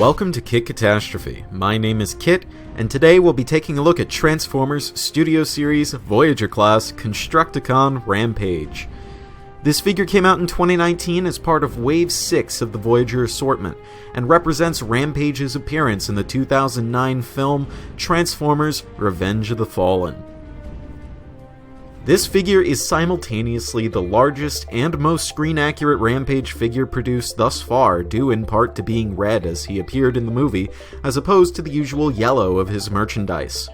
Welcome to Kit Katastrophe. My name is Kit, and today we'll be taking a look at Transformers Studio Series Voyager Class Constructicon Rampage. This figure came out in 2019 as part of Wave 6 of the Voyager assortment, and represents Rampage's appearance in the 2009 film Transformers Revenge of the Fallen. This figure is simultaneously the largest and most screen-accurate Rampage figure produced thus far, due in part to being red as he appeared in the movie, as opposed to the usual yellow of his merchandise.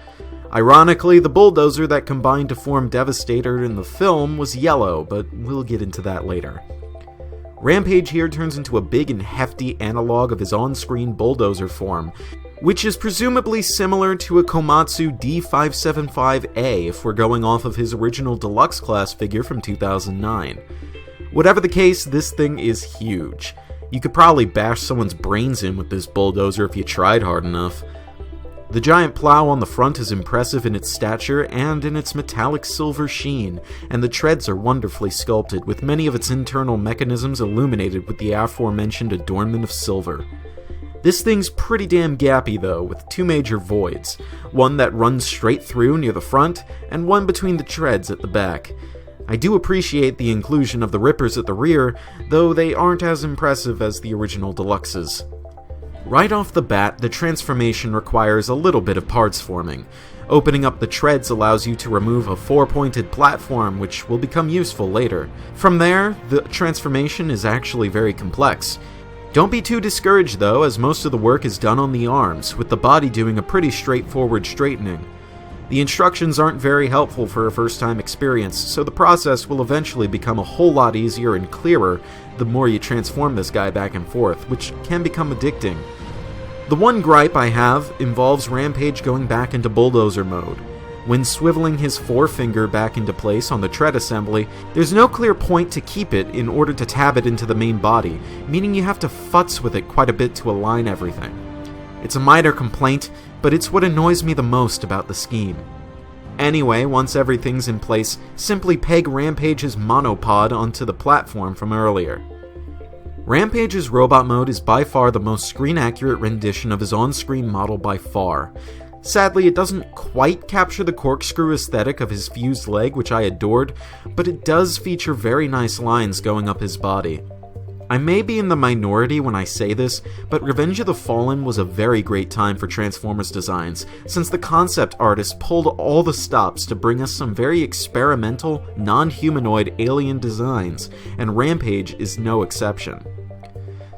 Ironically, the bulldozer that combined to form Devastator in the film was yellow, but we'll get into that later. Rampage here turns into a big and hefty analog of his on-screen bulldozer form, which is presumably similar to a Komatsu D575A if we're going off of his original deluxe class figure from 2009. Whatever the case, this thing is huge. You could probably bash someone's brains in with this bulldozer if you tried hard enough. The giant plow on the front is impressive in its stature and in its metallic silver sheen, and the treads are wonderfully sculpted, with many of its internal mechanisms illuminated with the aforementioned adornment of silver. This thing's pretty damn gappy though, with two major voids, one that runs straight through near the front, and one between the treads at the back. I do appreciate the inclusion of the rippers at the rear, though they aren't as impressive as the original deluxes. Right off the bat, the transformation requires a little bit of parts forming. Opening up the treads allows you to remove a four-pointed platform, which will become useful later. From there, the transformation is actually very complex. Don't be too discouraged though, as most of the work is done on the arms, with the body doing a pretty straightforward straightening. The instructions aren't very helpful for a first-time experience, so the process will eventually become a whole lot easier and clearer the more you transform this guy back and forth, which can become addicting. The one gripe I have involves Rampage going back into bulldozer mode. When swiveling his forefinger back into place on the tread assembly, there's no clear point to keep it in order to tab it into the main body, meaning you have to futz with it quite a bit to align everything. It's a minor complaint, but it's what annoys me the most about the scheme. Anyway, once everything's in place, simply peg Rampage's monopod onto the platform from earlier. Rampage's robot mode is by far the most screen-accurate rendition of his on-screen model by far. Sadly, it doesn't quite capture the corkscrew aesthetic of his fused leg, which I adored, but it does feature very nice lines going up his body. I may be in the minority when I say this, but Revenge of the Fallen was a very great time for Transformers designs, since the concept artist pulled all the stops to bring us some very experimental, non-humanoid alien designs, and Rampage is no exception.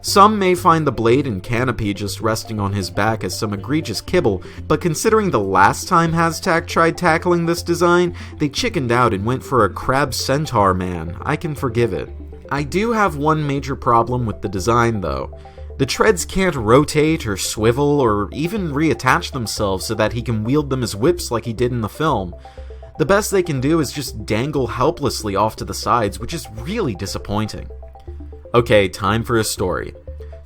Some may find the blade and canopy just resting on his back as some egregious kibble, but considering the last time Hashtag tried tackling this design, they chickened out and went for a crab centaur man. I can forgive it. I do have one major problem with the design though. The treads can't rotate or swivel or even reattach themselves so that he can wield them as whips like he did in the film. The best they can do is just dangle helplessly off to the sides, which is really disappointing. Okay, time for a story.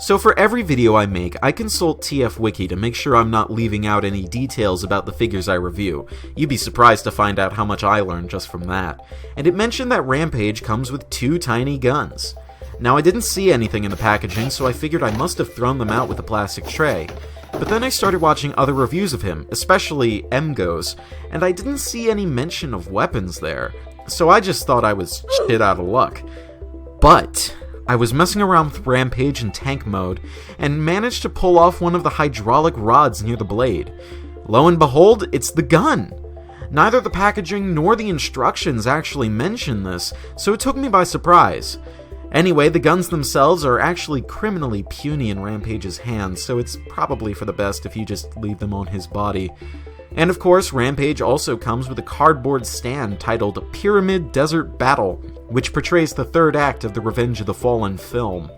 So for every video I make, I consult TF Wiki to make sure I'm not leaving out any details about the figures I review. You'd be surprised to find out how much I learned just from that. And it mentioned that Rampage comes with two tiny guns. Now I didn't see anything in the packaging, so I figured I must have thrown them out with a plastic tray. But then I started watching other reviews of him, especially MGO's, and I didn't see any mention of weapons there. So I just thought I was shit out of luck. But I was messing around with Rampage in tank mode, and managed to pull off one of the hydraulic rods near the blade. Lo and behold, it's the gun! Neither the packaging nor the instructions actually mention this, so it took me by surprise. Anyway, the guns themselves are actually criminally puny in Rampage's hands, so it's probably for the best if you just leave them on his body. And of course, Rampage also comes with a cardboard stand titled Pyramid Desert Battle, which portrays the third act of the Revenge of the Fallen film.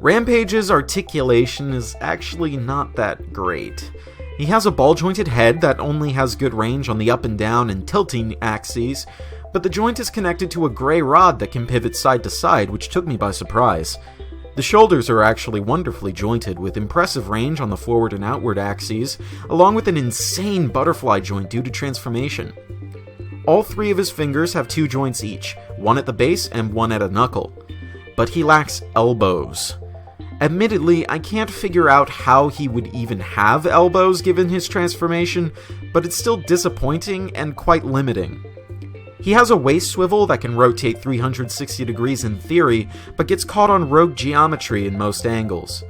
Rampage's articulation is actually not that great. He has a ball-jointed head that only has good range on the up and down and tilting axes, but the joint is connected to a gray rod that can pivot side to side, which took me by surprise. The shoulders are actually wonderfully jointed, with impressive range on the forward and outward axes, along with an insane butterfly joint due to transformation. All three of his fingers have two joints each, one at the base and one at a knuckle. But he lacks elbows. Admittedly, I can't figure out how he would even have elbows given his transformation, but it's still disappointing and quite limiting. He has a waist swivel that can rotate 360 degrees in theory, but gets caught on rogue geometry in most angles.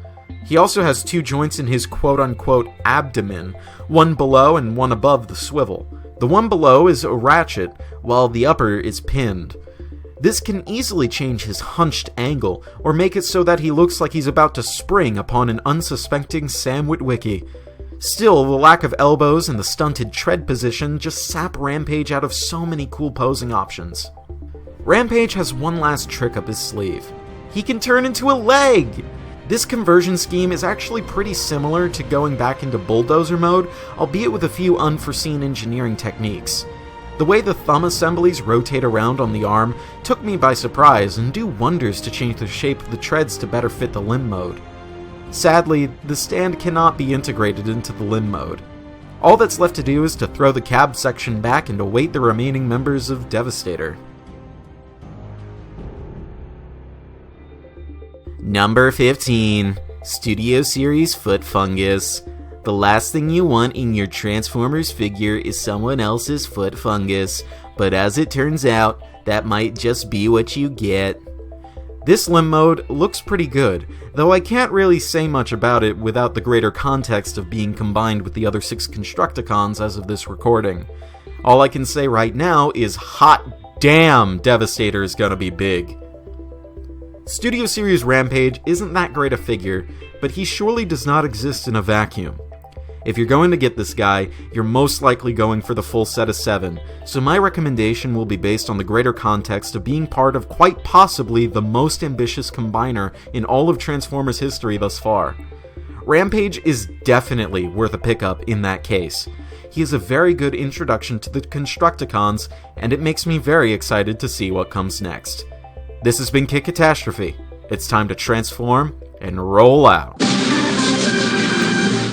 He also has two joints in his quote-unquote abdomen, one below and one above the swivel. The one below is a ratchet, while the upper is pinned. This can easily change his hunched angle, or make it so that he looks like he's about to spring upon an unsuspecting Sam Witwicky. Still, the lack of elbows and the stunted tread position just sap Rampage out of so many cool posing options. Rampage has one last trick up his sleeve. He can turn into a leg! This conversion scheme is actually pretty similar to going back into bulldozer mode, albeit with a few unforeseen engineering techniques. The way the thumb assemblies rotate around on the arm took me by surprise and do wonders to change the shape of the treads to better fit the limb mode. Sadly, the stand cannot be integrated into the limb mode. All that's left to do is to throw the cab section back and await the remaining members of Devastator. Number 15. Studio Series Foot Fungus. The last thing you want in your Transformers figure is someone else's foot fungus, but as it turns out, that might just be what you get. This limb mode looks pretty good, though I can't really say much about it without the greater context of being combined with the other 6 Constructicons as of this recording. All I can say right now is hot damn, Devastator is gonna be big. Studio Series Rampage isn't that great a figure, but he surely does not exist in a vacuum. If you're going to get this guy, you're most likely going for the full set of 7, so my recommendation will be based on the greater context of being part of quite possibly the most ambitious combiner in all of Transformers history thus far. Rampage is definitely worth a pickup in that case. He is a very good introduction to the Constructicons, and it makes me very excited to see what comes next. This has been Katastrophe. It's time to transform and roll out.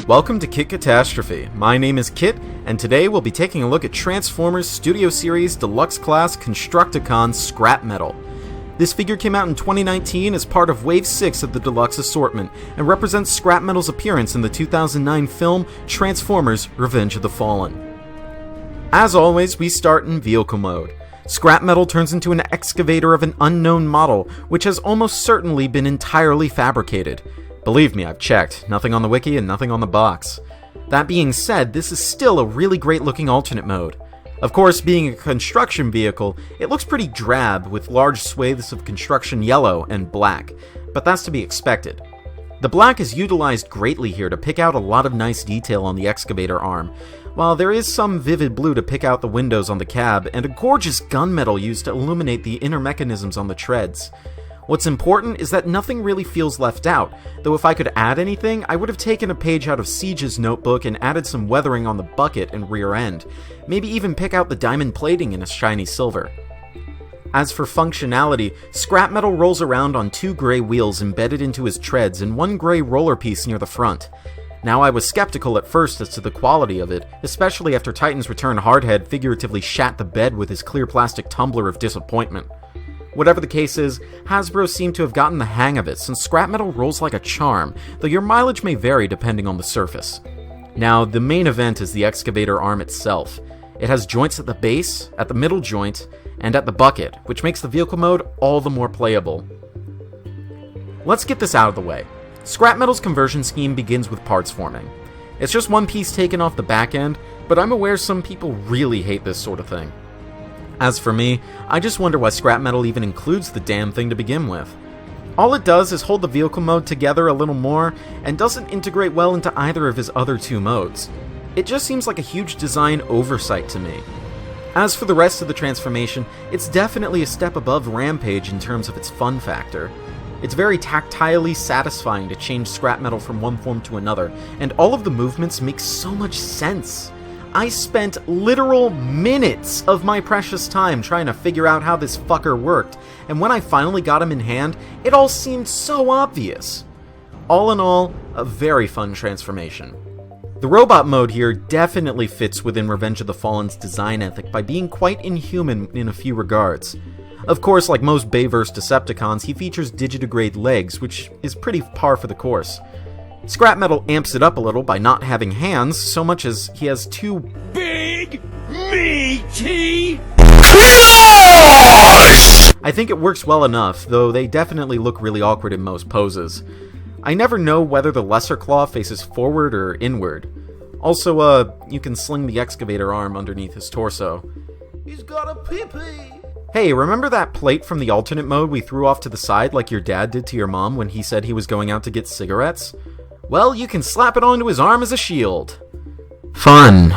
Welcome to Kit Katastrophe. My name is Kit, and today we'll be taking a look at Transformers Studio Series Deluxe Class Constructicon Scrapmetal. This figure came out in 2019 as part of Wave 6 of the Deluxe assortment, and represents Scrapmetal's appearance in the 2009 film Transformers Revenge of the Fallen. As always, we start in vehicle mode. Scrapmetal turns into an excavator of an unknown model, which has almost certainly been entirely fabricated. Believe me, I've checked. Nothing on the wiki and nothing on the box. That being said, this is still a really great looking alternate mode. Of course, being a construction vehicle, it looks pretty drab with large swathes of construction yellow and black, but that's to be expected. The black is utilized greatly here to pick out a lot of nice detail on the excavator arm, while there is some vivid blue to pick out the windows on the cab and a gorgeous gunmetal used to illuminate the inner mechanisms on the treads. What's important is that nothing really feels left out, though if I could add anything, I would have taken a page out of Siege's notebook and added some weathering on the bucket and rear end, maybe even pick out the diamond plating in a shiny silver. As for functionality, Scrapmetal rolls around on 2 gray wheels embedded into his treads and 1 gray roller piece near the front. Now, I was skeptical at first as to the quality of it, especially after Titan's Return Hardhead figuratively shat the bed with his clear plastic tumbler of disappointment. Whatever the case is, Hasbro seemed to have gotten the hang of it since Scrapmetal rolls like a charm, though your mileage may vary depending on the surface. Now, the main event is the excavator arm itself. It has joints at the base, at the middle joint, and at the bucket, which makes the vehicle mode all the more playable. Let's get this out of the way. Scrapmetal's conversion scheme begins with parts forming. It's just one piece taken off the back end, but I'm aware some people really hate this sort of thing. As for me, I just wonder why Scrapmetal even includes the damn thing to begin with. All it does is hold the vehicle mode together a little more, and doesn't integrate well into either of his other 2 modes. It just seems like a huge design oversight to me. As for the rest of the transformation, it's definitely a step above Rampage in terms of its fun factor. It's very tactilely satisfying to change Scrapmetal from one form to another, and all of the movements make so much sense. I spent literal minutes of my precious time trying to figure out how this fucker worked, and when I finally got him in hand, it all seemed so obvious. All in all, a very fun transformation. The robot mode here definitely fits within Revenge of the Fallen's design ethic by being quite inhuman in a few regards. Of course, like most Bayverse Decepticons, he features Digidegrade legs, which is pretty par for the course. Scrapmetal amps it up a little by not having hands, so much as he has two big, meaty claws! I think it works well enough, though they definitely look really awkward in most poses. I never know whether the lesser claw faces forward or inward. Also, you can sling the excavator arm underneath his torso. He's got a pee-pee! Hey, remember that plate from the alternate mode we threw off to the side like your dad did to your mom when he said he was going out to get cigarettes? Well, you can slap it onto his arm as a shield. Fun.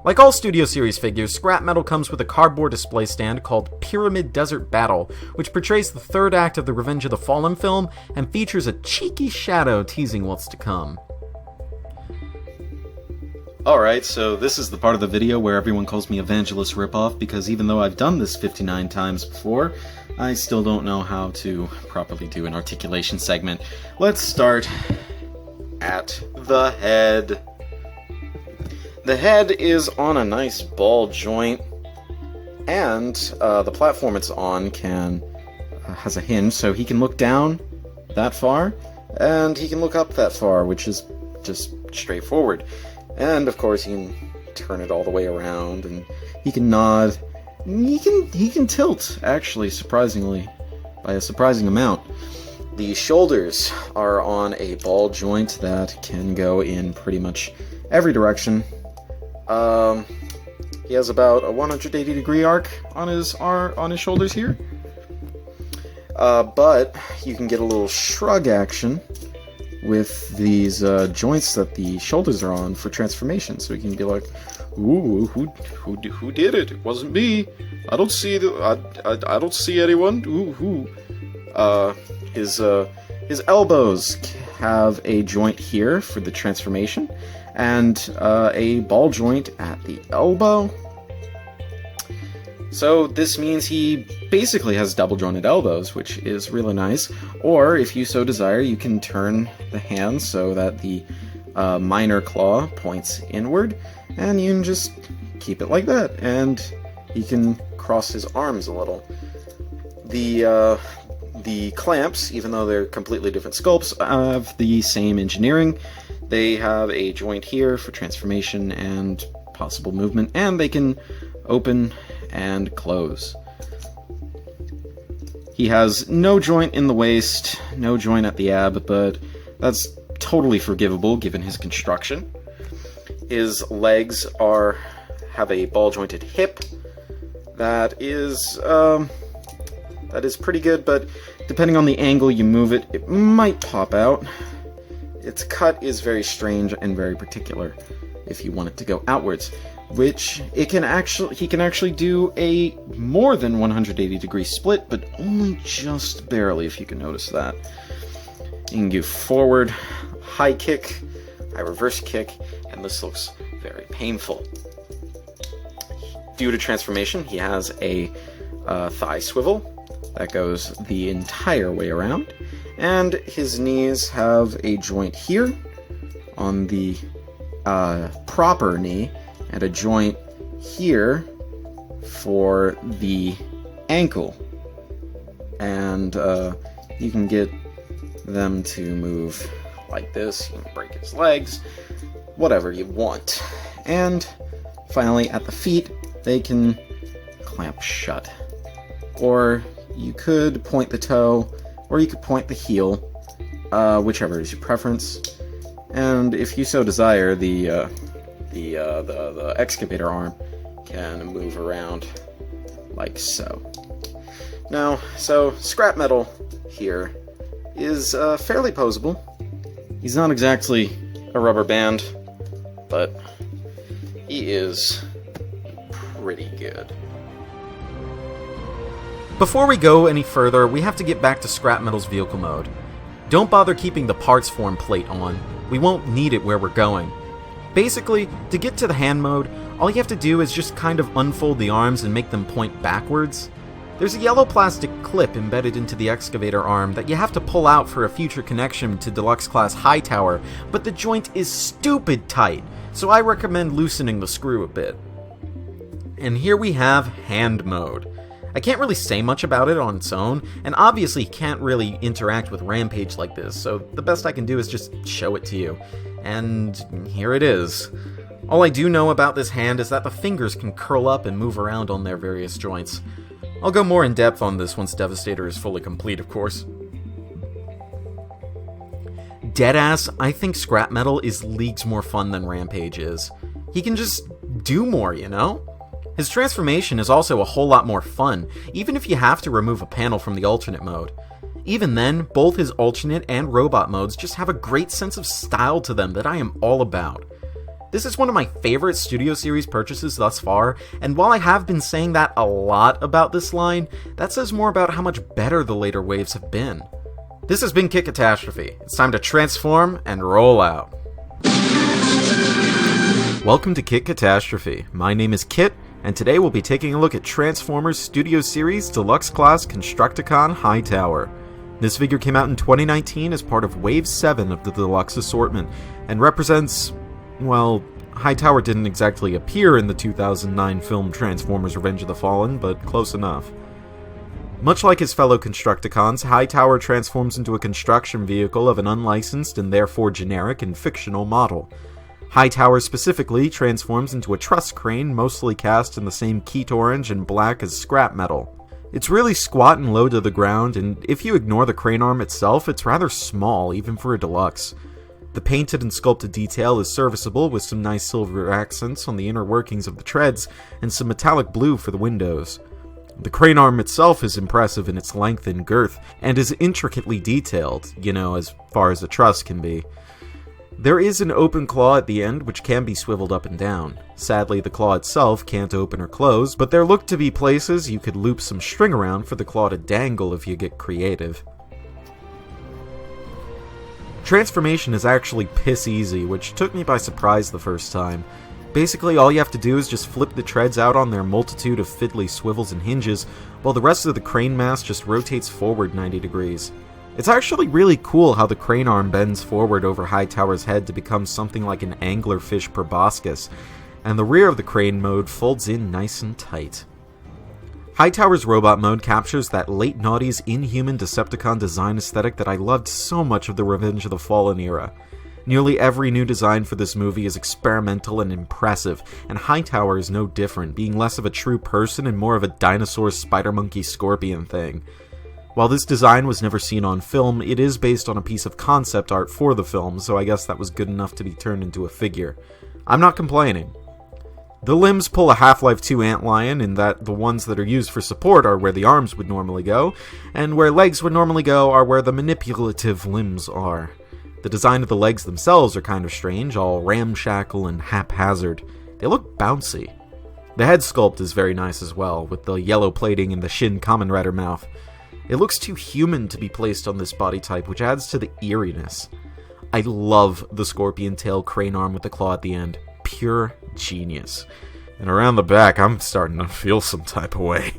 Like all Studio Series figures, Scrapmetal comes with a cardboard display stand called Pyramid Desert Battle, which portrays the third act of the Revenge of the Fallen film and features a cheeky shadow teasing what's to come. Alright, so this is the part of the video where everyone calls me Evangelist Ripoff, because even though I've done this 59 times before, I still don't know how to properly do an articulation segment. Let's start at the head. The head is on a nice ball joint, and the platform it's on has a hinge, so he can look down that far, and he can look up that far, which is just straightforward. And of course he can turn it all the way around, and he can nod. He can tilt, actually, surprisingly, by a surprising amount. The shoulders are on a ball joint that can go in pretty much every direction. He has about a 180-degree arc on his shoulders here. But you can get a little shrug action with these joints that the shoulders are on for transformation. So he can be like, "Ooh, who did it? It wasn't me. I don't see I don't see anyone. Ooh." His elbows have a joint here for the transformation, and a ball joint at the elbow. So this means he basically has double jointed elbows, which is really nice. Or, if you so desire, you can turn the hands so that the minor claw points inward, and you can just keep it like that, and he can cross his arms a little. The clamps, even though they're completely different sculpts, have the same engineering. They have a joint here for transformation and possible movement, and they can open and close. He has no joint in the waist, no joint at the ab, but that's totally forgivable given his construction. His legs have a ball-jointed hip that is pretty good, but depending on the angle you move it, it might pop out. Its cut is very strange and very particular if you want it to go outwards, which he can actually do a more than 180-degree split, but only just barely, if you can notice that. You can do forward, high kick, high reverse kick, and this looks very painful. Due to transformation, he has a thigh swivel that goes the entire way around, and his knees have a joint here on the proper knee, and a joint here for the ankle. And you can get them to move like this. You can break his legs, whatever you want. And finally, at the feet, they can clamp shut. Or you could point the toe, or you could point the heel, whichever is your preference. And if you so desire, the excavator arm can move around like so. Now, so Scrapmetal here is fairly posable. He's not exactly a rubber band, but he is pretty good. Before we go any further, we have to get back to Scrapmetal's vehicle mode. Don't bother keeping the parts form plate on. We won't need it where we're going. Basically, to get to the hand mode, all you have to do is just kind of unfold the arms and make them point backwards. There's a yellow plastic clip embedded into the excavator arm that you have to pull out for a future connection to Deluxe Class Hightower, but the joint is stupid tight, so I recommend loosening the screw a bit. And here we have hand mode. I can't really say much about it on its own, and obviously can't really interact with Rampage like this, so the best I can do is just show it to you. And here it is. All I do know about this hand is that the fingers can curl up and move around on their various joints. I'll go more in depth on this once Devastator is fully complete, of course. Deadass, I think Scrapmetal is leagues more fun than Rampage is. He can just do more, you know? His transformation is also a whole lot more fun, even if you have to remove a panel from the alternate mode. Even then, both his alternate and robot modes just have a great sense of style to them that I am all about. This is one of my favorite Studio Series purchases thus far, and while I have been saying that a lot about this line, that says more about how much better the later waves have been. This has been Kit Katastrophe. It's time to transform and roll out. Welcome to Kit Katastrophe. My name is Kit, and today we'll be taking a look at Transformers Studio Series Deluxe Class Constructicon Hightower. This figure came out in 2019 as part of Wave 7 of the Deluxe assortment, and represents, well, Hightower didn't exactly appear in the 2009 film Transformers Revenge of the Fallen, but close enough. Much like his fellow Constructicons, Hightower transforms into a construction vehicle of an unlicensed and therefore generic and fictional model. Hightower specifically transforms into a truss crane mostly cast in the same Keat orange and black as Scrapmetal. It's really squat and low to the ground, and if you ignore the crane arm itself, it's rather small, even for a deluxe. The painted and sculpted detail is serviceable with some nice silver accents on the inner workings of the treads and some metallic blue for the windows. The crane arm itself is impressive in its length and girth, and is intricately detailed, as far as a truss can be. There is an open claw at the end which can be swiveled up and down. Sadly, the claw itself can't open or close, but there look to be places you could loop some string around for the claw to dangle if you get creative. Transformation is actually piss easy, which took me by surprise the first time. Basically, all you have to do is just flip the treads out on their multitude of fiddly swivels and hinges, while the rest of the crane mass just rotates forward 90 degrees. It's actually really cool how the crane arm bends forward over Hightower's head to become something like an anglerfish proboscis, and the rear of the crane mode folds in nice and tight. Hightower's robot mode captures that late noughties Inhuman Decepticon design aesthetic that I loved so much of the Revenge of the Fallen era. Nearly every new design for this movie is experimental and impressive, and Hightower is no different, being less of a true person and more of a dinosaur spider-monkey scorpion thing. While this design was never seen on film, it is based on a piece of concept art for the film, so I guess that was good enough to be turned into a figure. I'm not complaining. The limbs pull a Half-Life 2 antlion in that the ones that are used for support are where the arms would normally go, and where legs would normally go are where the manipulative limbs are. The design of the legs themselves are kind of strange, all ramshackle and haphazard. They look bouncy. The head sculpt is very nice as well, with the yellow plating and the Shin Kamen Rider mouth. It looks too human to be placed on this body type, which adds to the eeriness. I love the scorpion tail crane arm with the claw at the end. Pure genius. And around the back, I'm starting to feel some type of way.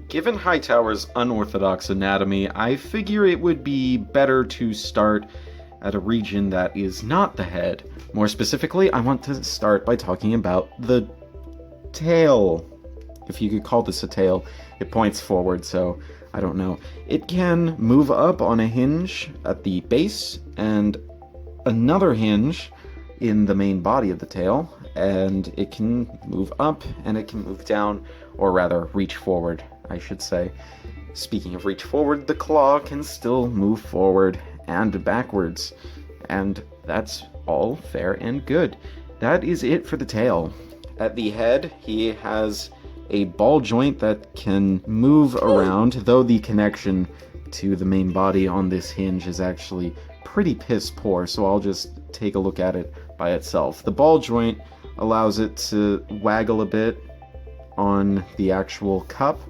Given Hightower's unorthodox anatomy, I figure it would be better to start at a region that is not the head. More specifically, I want to start by talking about the tail. If you could call this a tail. It points forward, so I don't know. It can move up on a hinge at the base, and another hinge in the main body of the tail, and it can move up, and it can move down, or rather, reach forward, I should say. Speaking of reach forward, the claw can still move forward and backwards, and that's all fair and good. That is it for the tail. At the head, he has a ball joint that can move around, though the connection to the main body on this hinge is actually pretty piss poor, so I'll just take a look at it by itself. The ball joint allows it to waggle a bit on the actual cup,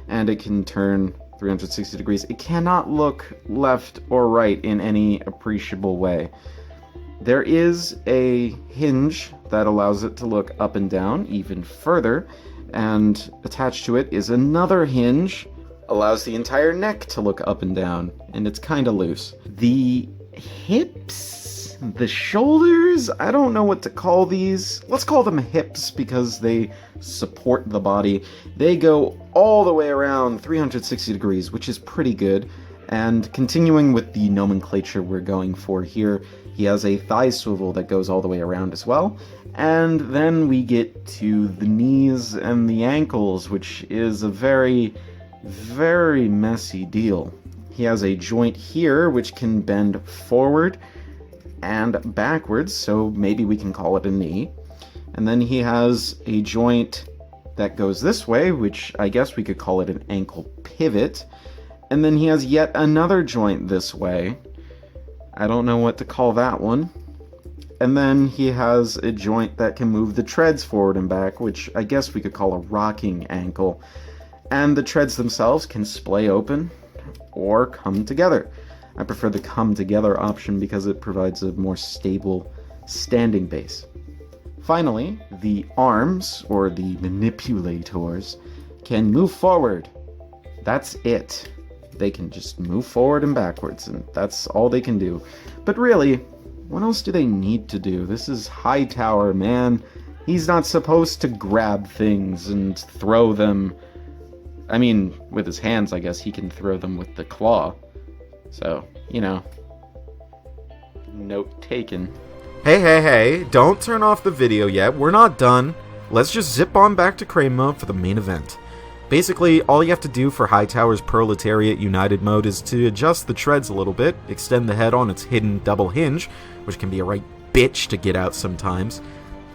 and it can turn 360 degrees. It cannot look left or right in any appreciable way. There is a hinge that allows it to look up and down even further, and attached to it is another hinge, allows the entire neck to look up and down, and it's kind of loose. The hips the shoulders, I don't know what to call these. Let's call them hips because they support the body. They go all the way around 360 degrees, which is pretty good. And continuing with the nomenclature we're going for here, he has a thigh swivel that goes all the way around as well. And then we get to the knees and the ankles, which is a very, very messy deal. He has a joint here which can bend forward and backwards, so maybe we can call it a knee. And then he has a joint that goes this way, which I guess we could call it an ankle pivot. And then he has yet another joint this way. I don't know what to call that one. And then he has a joint that can move the treads forward and back, which I guess we could call a rocking ankle. And the treads themselves can splay open or come together. I prefer the come together option because it provides a more stable standing base. Finally, the arms, or the manipulators, can move forward. That's it. They can just move forward and backwards, and that's all they can do. But really, what else do they need to do? This is Hightower, man. He's not supposed to grab things and throw them. I mean, with his hands, I guess he can throw them with the claw. So, you know, note taken. Hey, don't turn off the video yet. We're not done. Let's just zip on back to crane mode for the main event. Basically, all you have to do for Hightower's Proletariat United mode is to adjust the treads a little bit, extend the head on its hidden double hinge, which can be a right bitch to get out sometimes,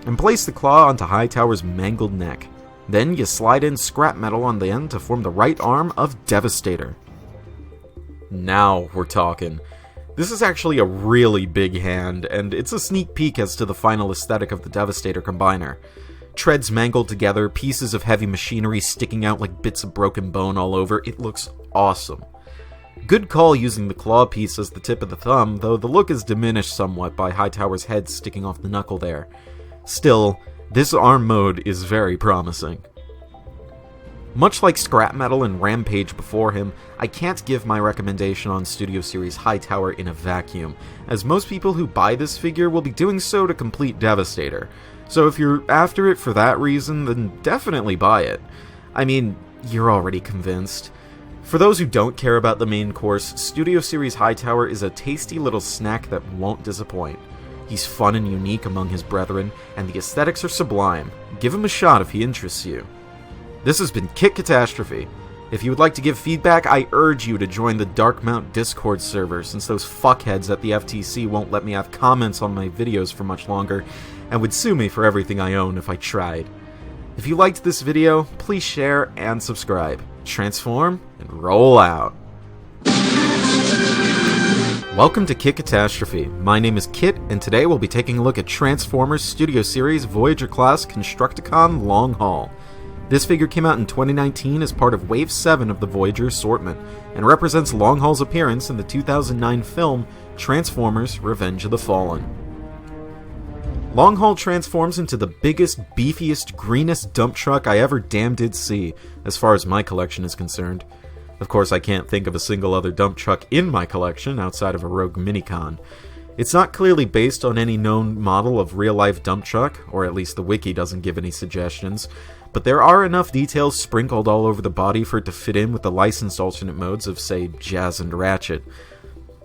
and place the claw onto Hightower's mangled neck. Then you slide in Scrapmetal on the end to form the right arm of Devastator. Now we're talking. This is actually a really big hand, and it's a sneak peek as to the final aesthetic of the Devastator combiner. Treads mangled together, pieces of heavy machinery sticking out like bits of broken bone all over. It looks awesome. Good call using the claw piece as the tip of the thumb, though the look is diminished somewhat by Hightower's head sticking off the knuckle there. Still, this arm mode is very promising. Much like Scrapmetal and Rampage before him, I can't give my recommendation on Studio Series Hightower in a vacuum, as most people who buy this figure will be doing so to complete Devastator. So if you're after it for that reason, then definitely buy it. I mean, you're already convinced. For those who don't care about the main course, Studio Series Hightower is a tasty little snack that won't disappoint. He's fun and unique among his brethren, and the aesthetics are sublime. Give him a shot if he interests you. This has been Kit Katastrophe. If you would like to give feedback, I urge you to join the Darkmount Discord server, since those fuckheads at the FTC won't let me have comments on my videos for much longer, and would sue me for everything I own if I tried. If you liked this video, please share and subscribe. Transform and roll out. Welcome to Kit Katastrophe. My name is Kit, and today we'll be taking a look at Transformers Studio Series Voyager-class Constructicon Long Haul. This figure came out in 2019 as part of Wave 7 of the Voyager assortment, and represents Long Haul's appearance in the 2009 film Transformers Revenge of the Fallen. Long Haul transforms into the biggest, beefiest, greenest dump truck I ever damn did see, as far as my collection is concerned. Of course, I can't think of a single other dump truck in my collection outside of a Rogue Minicon. It's not clearly based on any known model of real-life dump truck, or at least the wiki doesn't give any suggestions, but there are enough details sprinkled all over the body for it to fit in with the licensed alternate modes of, say, Jazz and Ratchet.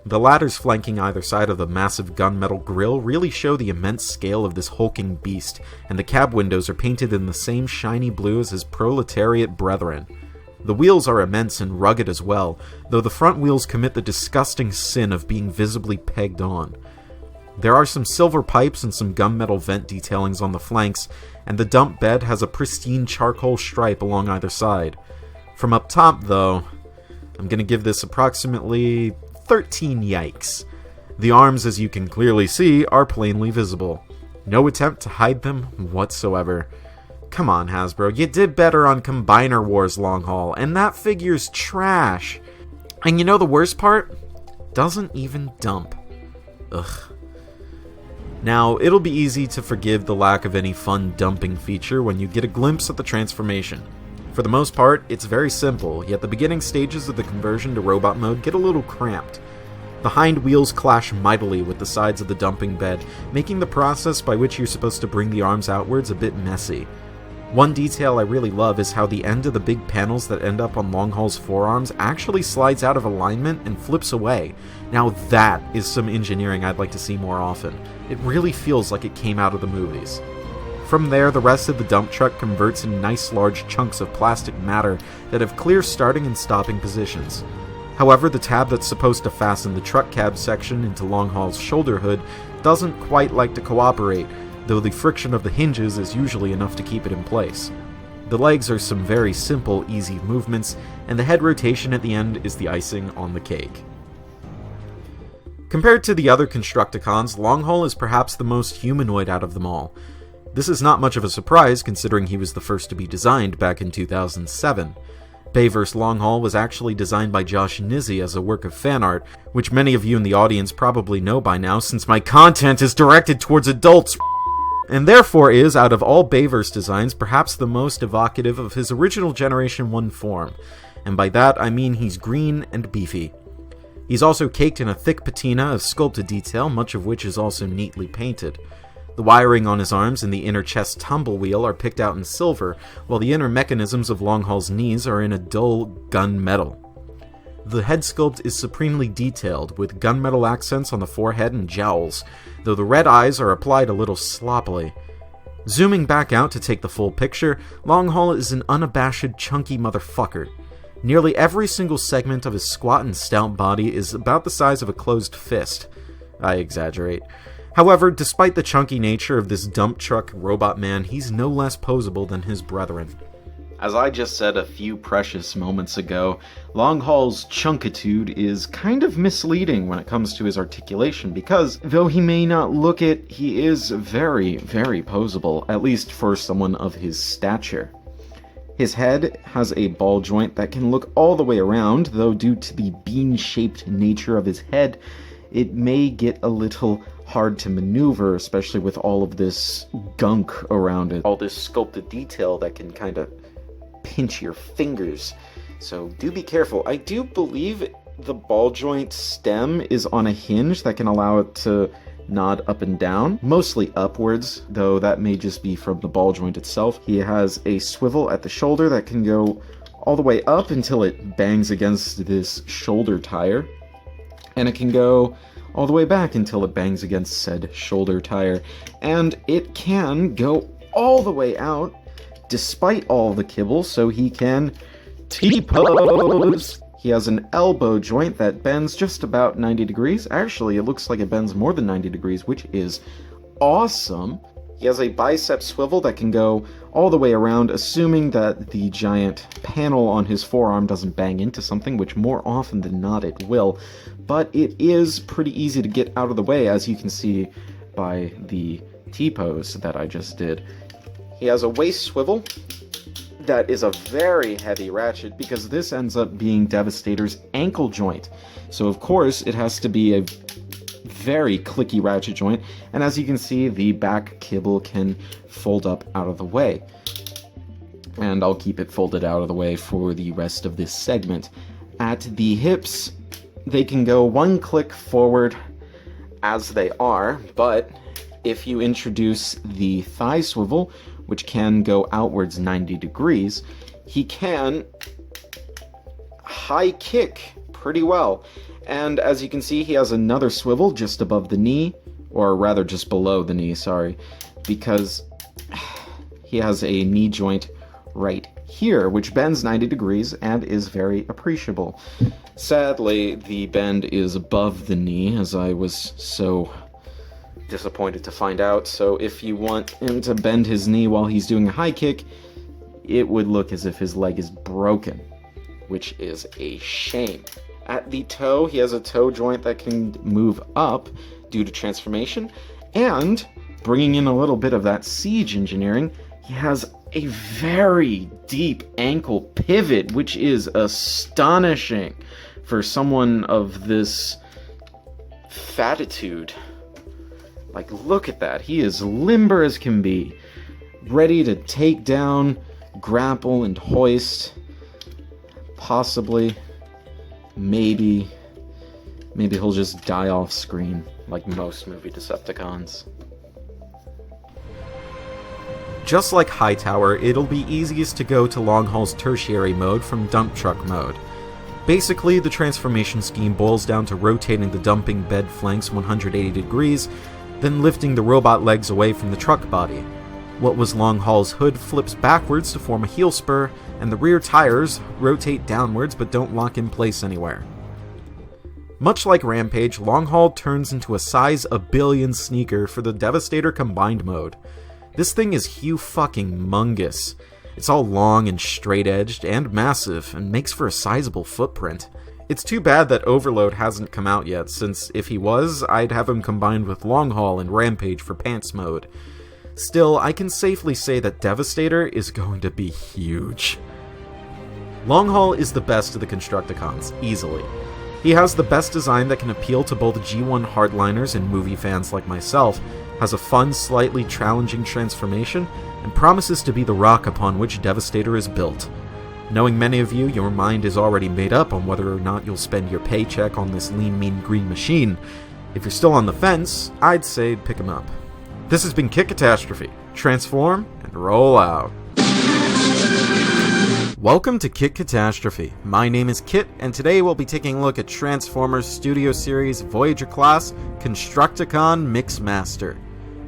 The ladders flanking either side of the massive gunmetal grille really show the immense scale of this hulking beast, and the cab windows are painted in the same shiny blue as his proletariat brethren. The wheels are immense and rugged as well, though the front wheels commit the disgusting sin of being visibly pegged on. There are some silver pipes and some gunmetal vent detailings on the flanks, and the dump bed has a pristine charcoal stripe along either side. From up top, though, I'm gonna give this approximately 13 yikes. The arms, as you can clearly see, are plainly visible. No attempt to hide them whatsoever. Come on, Hasbro, you did better on Combiner Wars Long Haul, and that figure's trash. And you know the worst part? Doesn't even dump. Ugh. Now, it'll be easy to forgive the lack of any fun dumping feature when you get a glimpse at the transformation. For the most part, it's very simple, yet the beginning stages of the conversion to robot mode get a little cramped. The hind wheels clash mightily with the sides of the dumping bed, making the process by which you're supposed to bring the arms outwards a bit messy. One detail I really love is how the end of the big panels that end up on Longhaul's forearms actually slides out of alignment and flips away. Now that is some engineering I'd like to see more often. It really feels like it came out of the movies. From there, the rest of the dump truck converts in nice large chunks of plastic matter that have clear starting and stopping positions. However, the tab that's supposed to fasten the truck cab section into Longhaul's shoulder hood doesn't quite like to cooperate, though the friction of the hinges is usually enough to keep it in place. The legs are some very simple, easy movements, and the head rotation at the end is the icing on the cake. Compared to the other Constructicons, Longhaul is perhaps the most humanoid out of them all. This is not much of a surprise considering he was the first to be designed back in 2007. Bay vs. Longhaul was actually designed by Josh Nizzi as a work of fan art, which many of you in the audience probably know by now since my content is directed towards adults, and therefore is, out of all Bayverse designs, perhaps the most evocative of his original Generation 1 form, and by that I mean he's green and beefy. He's also caked in a thick patina of sculpted detail, much of which is also neatly painted. The wiring on his arms and the inner chest tumble wheel are picked out in silver, while the inner mechanisms of Longhaul's knees are in a dull gunmetal. The head sculpt is supremely detailed, with gunmetal accents on the forehead and jowls, though the red eyes are applied a little sloppily. Zooming back out to take the full picture, Longhaul is an unabashed chunky motherfucker. Nearly every single segment of his squat and stout body is about the size of a closed fist. I exaggerate. However, despite the chunky nature of this dump truck robot man, he's no less posable than his brethren. As I just said a few precious moments ago, Longhaul's chunkitude is kind of misleading when it comes to his articulation because, though he may not look it, he is very, very posable, at least for someone of his stature. His head has a ball joint that can look all the way around, though due to the bean-shaped nature of his head, it may get a little hard to maneuver, especially with all of this gunk around it. All this sculpted detail that can kind of pinch your fingers. So do be careful. I do believe the ball joint stem is on a hinge that can allow it to nod up and down, mostly upwards, though that may just be from the ball joint itself. He has a swivel at the shoulder that can go all the way up until it bangs against this shoulder tire, and it can go all the way back until it bangs against said shoulder tire, and it can go all the way out despite all the kibble, so he can T-pose. He has an elbow joint that bends just about 90 degrees. Actually, it looks like it bends more than 90 degrees, which is awesome. He has a bicep swivel that can go all the way around, assuming that the giant panel on his forearm doesn't bang into something, which more often than not it will. But it is pretty easy to get out of the way, as you can see by the T-pose that I just did. He has a waist swivel that is a very heavy ratchet, because this ends up being Devastator's ankle joint. So of course it has to be a very clicky ratchet joint, and as you can see, the back kibble can fold up out of the way. And I'll keep it folded out of the way for the rest of this segment. At the hips, they can go one click forward as they are, but if you introduce the thigh swivel, which can go outwards 90 degrees, he can high kick pretty well. And as you can see, he has another swivel just above the knee, or rather just below the knee, sorry, because he has a knee joint right here, which bends 90 degrees and is very appreciable. Sadly, the bend is above the knee, as I was so disappointed to find out, so if you want him to bend his knee while he's doing a high kick, it would look as if his leg is broken, which is a shame. At the toe, he has a toe joint that can move up due to transformation, and bringing in a little bit of that siege engineering, he has a very deep ankle pivot, which is astonishing for someone of this fatitude. Like, look at that. He is limber as can be, ready to take down, grapple, and hoist, possibly, maybe, Maybe he'll just die off screen, like most movie Decepticons. Just like Hightower, it'll be easiest to go to Longhaul's tertiary mode from dump truck mode. Basically, the transformation scheme boils down to rotating the dumping bed flanks 180 degrees, then lifting the robot legs away from the truck body. What was Longhaul's hood flips backwards to form a heel spur, and the rear tires rotate downwards but don't lock in place anywhere. Much like Rampage, Longhaul turns into a size a billion sneaker for the Devastator combined mode. This thing is huge-fucking-mungus. It's all long and straight-edged and massive, and makes for a sizable footprint. It's too bad that Overload hasn't come out yet, since if he was, I'd have him combined with Longhaul and Rampage for pants mode. Still, I can safely say that Devastator is going to be huge. Longhaul is the best of the Constructicons, easily. He has the best design that can appeal to both G1 hardliners and movie fans like myself, has a fun, slightly challenging transformation, and promises to be the rock upon which Devastator is built. Knowing many of you, your mind is already made up on whether or not you'll spend your paycheck on this lean, mean green machine. If you're still on the fence, I'd say pick him up. This has been Kit Katastrophe. Transform and roll out. Welcome to Kit Katastrophe. My name is Kit, and today we'll be taking a look at Transformers Studio Series Voyager Class Constructicon Mixmaster.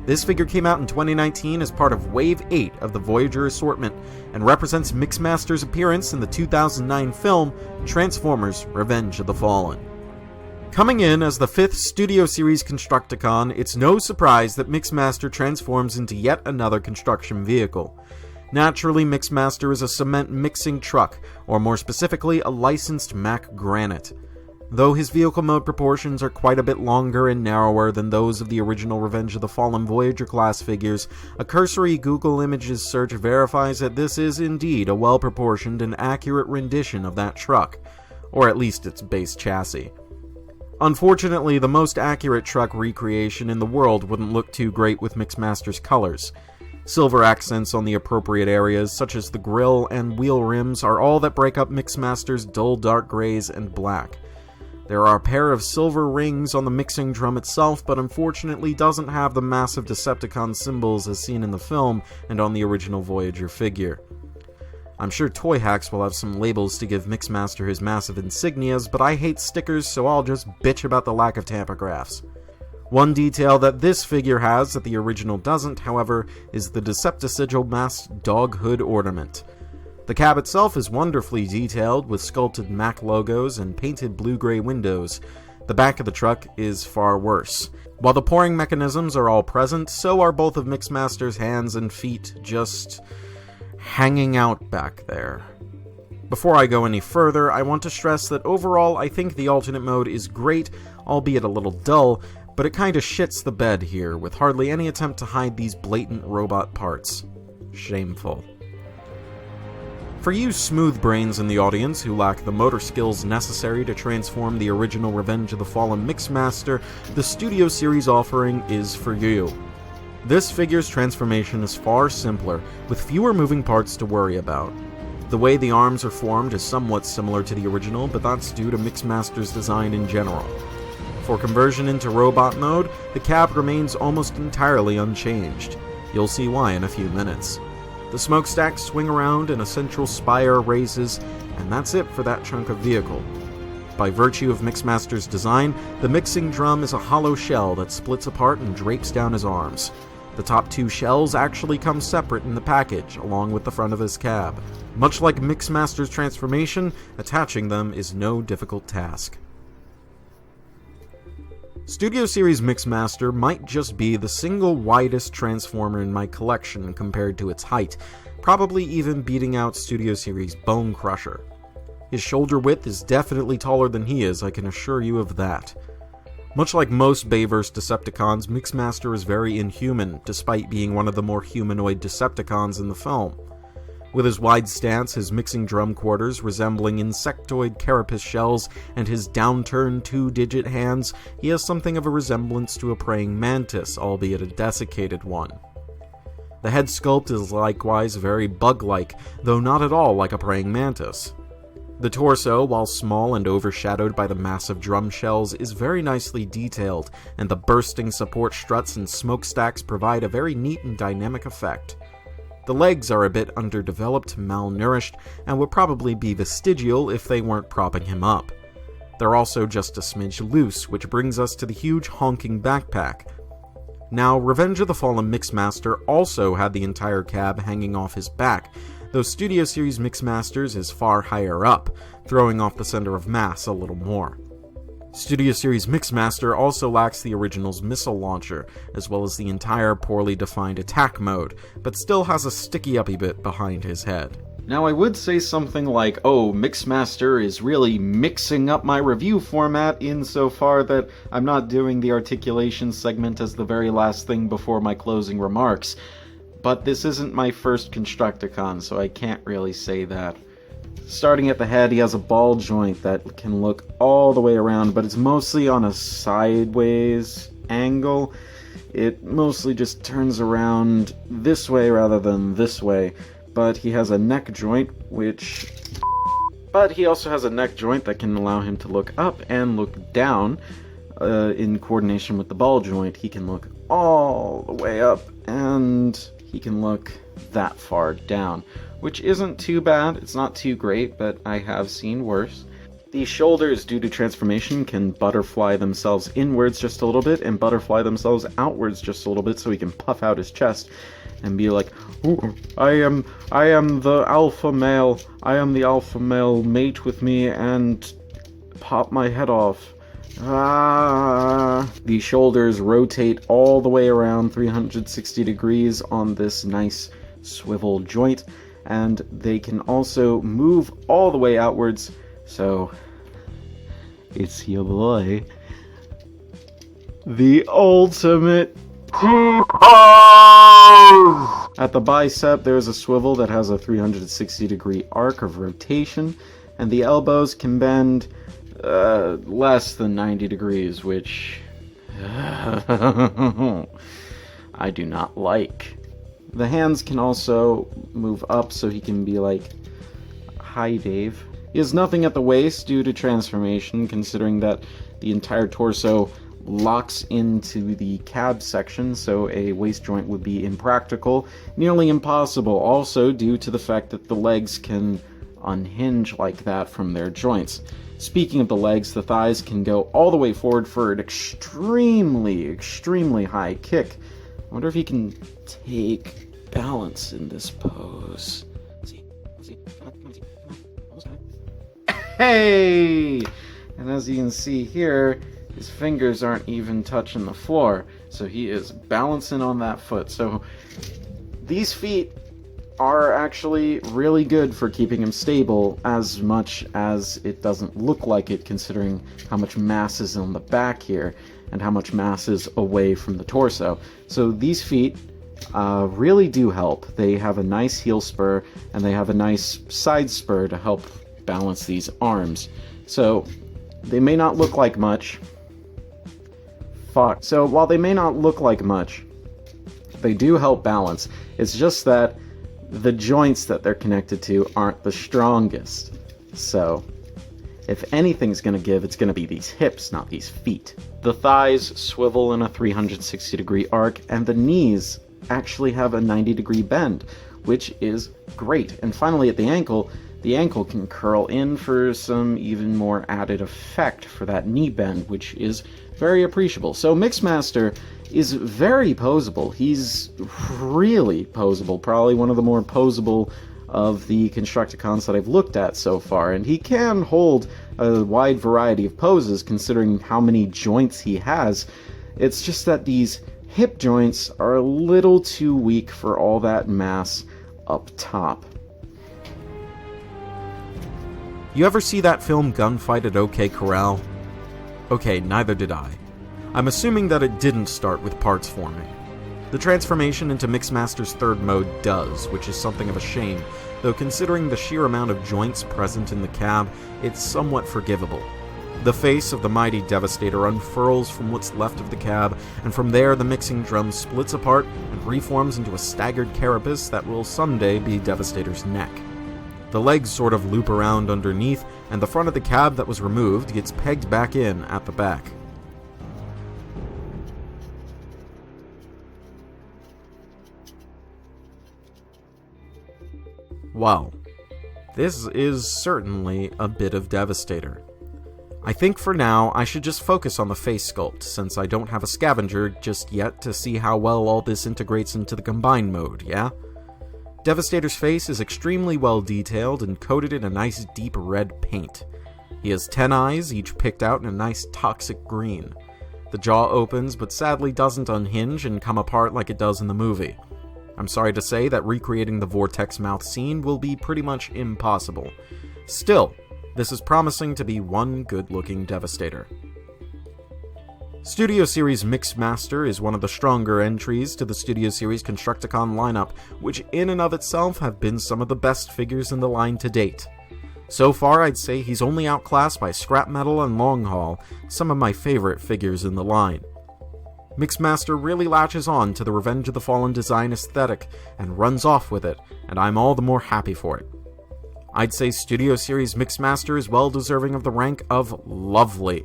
This figure came out in 2019 as part of Wave 8 of the Voyager assortment, and represents Mixmaster's appearance in the 2009 film Transformers Revenge of the Fallen. Coming in as the 5th Studio Series Constructicon, it's no surprise that Mixmaster transforms into yet another construction vehicle. Naturally, Mixmaster is a cement mixing truck, or more specifically, a licensed Mac Granite. Though his vehicle mode proportions are quite a bit longer and narrower than those of the original Revenge of the Fallen Voyager class figures, a cursory Google Images search verifies that this is indeed a well-proportioned and accurate rendition of that truck, or at least its base chassis. Unfortunately, the most accurate truck recreation in the world wouldn't look too great with Mixmaster's colors. Silver accents on the appropriate areas, such as the grille and wheel rims, are all that break up Mixmaster's dull dark grays and black. There are a pair of silver rings on the mixing drum itself, but unfortunately doesn't have the massive Decepticon symbols as seen in the film and on the original Voyager figure. I'm sure Toy Hacks will have some labels to give Mixmaster his massive insignias, but I hate stickers, so I'll just bitch about the lack of tampagraphs. One detail that this figure has that the original doesn't, however, is the Deceptisigil masked dog hood ornament. The cab itself is wonderfully detailed, with sculpted Mac logos and painted blue-gray windows. The back of the truck is far worse. While the pouring mechanisms are all present, so are both of Mixmaster's hands and feet, just hanging out back there. Before I go any further, I want to stress that overall I think the alternate mode is great, albeit a little dull, but it kinda shits the bed here, with hardly any attempt to hide these blatant robot parts. Shameful. For you smooth brains in the audience who lack the motor skills necessary to transform the original Revenge of the Fallen Mixmaster, the Studio Series offering is for you. This figure's transformation is far simpler, with fewer moving parts to worry about. The way the arms are formed is somewhat similar to the original, but that's due to Mixmaster's design in general. For conversion into robot mode, the cab remains almost entirely unchanged. You'll see why in a few minutes. The smokestacks swing around and a central spire raises, and that's it for that chunk of vehicle. By virtue of Mixmaster's design, the mixing drum is a hollow shell that splits apart and drapes down his arms. The top two shells actually come separate in the package, along with the front of his cab. Much like Mixmaster's transformation, attaching them is no difficult task. Studio Series Mixmaster might just be the single widest Transformer in my collection compared to its height, probably even beating out Studio Series Bone Crusher. His shoulder width is definitely taller than he is, I can assure you of that. Much like most Bayverse Decepticons, Mixmaster is very inhuman, despite being one of the more humanoid Decepticons in the film. With his wide stance, his mixing drum quarters resembling insectoid carapace shells, and his downturned two-digit hands, he has something of a resemblance to a praying mantis, albeit a desiccated one. The head sculpt is likewise very bug-like, though not at all like a praying mantis. The torso, while small and overshadowed by the massive drum shells, is very nicely detailed, and the bursting support struts and smokestacks provide a very neat and dynamic effect. The legs are a bit underdeveloped, malnourished, and would probably be vestigial if they weren't propping him up. They're also just a smidge loose, which brings us to the huge honking backpack. Now, Revenge of the Fallen Mixmaster also had the entire cab hanging off his back, though Studio Series Mixmasters is far higher up, throwing off the center of mass a little more. Studio Series Mixmaster also lacks the original's missile launcher, as well as the entire poorly defined attack mode, but still has a sticky-uppy bit behind his head. Now I would say something like, oh, Mixmaster is really mixing up my review format insofar that I'm not doing the articulation segment as the very last thing before my closing remarks. But this isn't my first Constructicon, so I can't really say that. Starting at the head, he has a ball joint that can look all the way around, but it's mostly on a sideways angle. It mostly just turns around this way rather than this way. But he has a neck joint, But he also has a neck joint that can allow him to look up and look down. In coordination with the ball joint, he can look all the way up, and he can look that far down, which isn't too bad. It's not too great, but I have seen worse. The shoulders, due to transformation, can butterfly themselves inwards just a little bit and butterfly themselves outwards just a little bit so he can puff out his chest and be like, "Ooh, I am the alpha male. I am the alpha male. Mate with me and pop my head off." The shoulders rotate all the way around 360 degrees on this nice swivel joint, and they can also move all the way outwards, so it's your boy, the ultimate T-pose! At the bicep, there's a swivel that has a 360 degree arc of rotation, and the elbows can bend less than 90 degrees, which I do not like. The hands can also move up so he can be like, "Hi, Dave." He has nothing at the waist due to transformation, considering that the entire torso locks into the cab section, so a waist joint would be impractical, nearly impossible, also due to the fact that the legs can unhinge like that from their joints. Speaking of the legs, the thighs can go all the way forward for an extremely high kick. I wonder if he can take balance in this pose. Hey! And as you can see here, his fingers aren't even touching the floor, so he is balancing on that foot. So these feet are actually really good for keeping him stable, as much as it doesn't look like it, considering how much mass is on the back here and how much mass is away from the torso. So these feet really do help. They have a nice heel spur and they have a nice side spur to help balance these arms. So they may not look like much. So while they may not look like much, they do help balance. It's just that the joints that they're connected to aren't the strongest. So if anything's going to give, it's going to be these hips, not these feet. The thighs swivel in a 360 degree arc, and the knees actually have a 90 degree bend, which is great. And finally at the ankle can curl in for some even more added effect for that knee bend, which is very appreciable. So Mixmaster is very poseable. He's really poseable, probably one of the more poseable of the Constructicons that I've looked at so far, and he can hold a wide variety of poses considering how many joints he has. It's just that these hip joints are a little too weak for all that mass up top. You ever see that film Gunfight at OK Corral? Okay, neither did I. I'm assuming that it didn't start with parts forming. The transformation into Mixmaster's third mode does, which is something of a shame, though considering the sheer amount of joints present in the cab, it's somewhat forgivable. The face of the mighty Devastator unfurls from what's left of the cab, and from there the mixing drum splits apart and reforms into a staggered carapace that will someday be Devastator's neck. The legs sort of loop around underneath, and the front of the cab that was removed gets pegged back in at the back. Well, this is certainly a bit of Devastator. I think for now, I should just focus on the face sculpt, since I don't have a Scavenger just yet to see how well all this integrates into the combined mode, yeah? Devastator's face is extremely well detailed and coated in a nice deep red paint. He has 10 eyes, each picked out in a nice toxic green. The jaw opens, but sadly doesn't unhinge and come apart like it does in the movie. I'm sorry to say that recreating the vortex mouth scene will be pretty much impossible. Still, this is promising to be one good-looking Devastator. Studio Series Mixmaster is one of the stronger entries to the Studio Series Constructicon lineup, which in and of itself have been some of the best figures in the line to date. So far, I'd say he's only outclassed by Scrapmetal and Longhaul, some of my favorite figures in the line. Mixmaster really latches on to the Revenge of the Fallen design aesthetic and runs off with it, and I'm all the more happy for it. I'd say Studio Series Mixmaster is well deserving of the rank of lovely.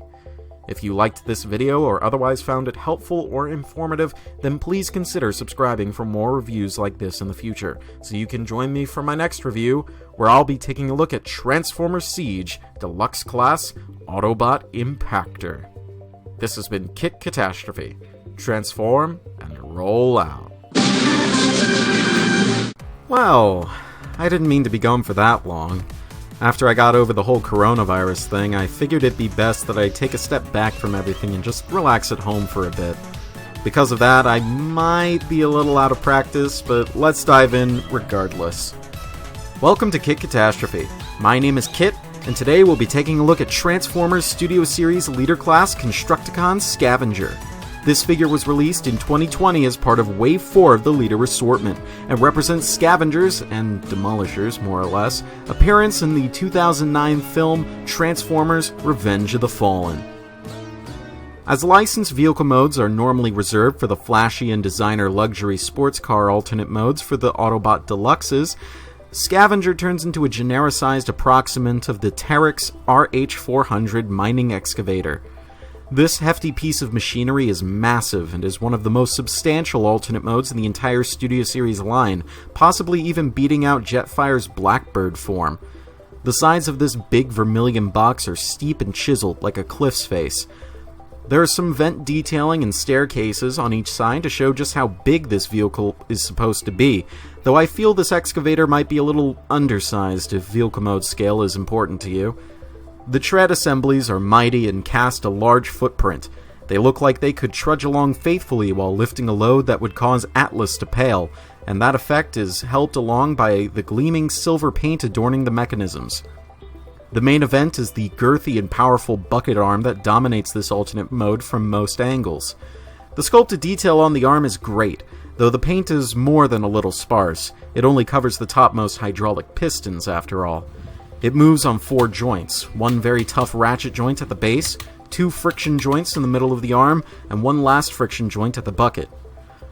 If you liked this video or otherwise found it helpful or informative, then please consider subscribing for more reviews like this in the future, so you can join me for my next review, where I'll be taking a look at Transformers Siege Deluxe Class Autobot Impactor. This has been Katastrophe. Transform and roll out. Well, I didn't mean to be gone for that long. After I got over the whole coronavirus thing, I figured it'd be best that I take a step back from everything and just relax at home for a bit. Because of that, I might be a little out of practice, but let's dive in regardless. Welcome to Katastrophe. My name is Kit, and today we'll be taking a look at Transformers Studio Series Leader Class Constructicon Scavenger. This figure was released in 2020 as part of Wave 4 of the Leader assortment, and represents Scavenger's, and Demolisher's more or less, appearance in the 2009 film Transformers Revenge of the Fallen. As licensed vehicle modes are normally reserved for the flashy and designer luxury sports car alternate modes for the Autobot Deluxes, Scavenger turns into a genericized approximant of the Terex RH400 mining excavator. This hefty piece of machinery is massive and is one of the most substantial alternate modes in the entire Studio Series line, possibly even beating out Jetfire's Blackbird form. The sides of this big vermilion box are steep and chiseled like a cliff's face. There is some vent detailing and staircases on each side to show just how big this vehicle is supposed to be, though I feel this excavator might be a little undersized if vehicle mode scale is important to you. The tread assemblies are mighty and cast a large footprint. They look like they could trudge along faithfully while lifting a load that would cause Atlas to pale, and that effect is helped along by the gleaming silver paint adorning the mechanisms. The main event is the girthy and powerful bucket arm that dominates this alternate mode from most angles. The sculpted detail on the arm is great, though the paint is more than a little sparse. It only covers the topmost hydraulic pistons, after all. It moves on 4 joints, one very tough ratchet joint at the base, 2 friction joints in the middle of the arm, and one last friction joint at the bucket.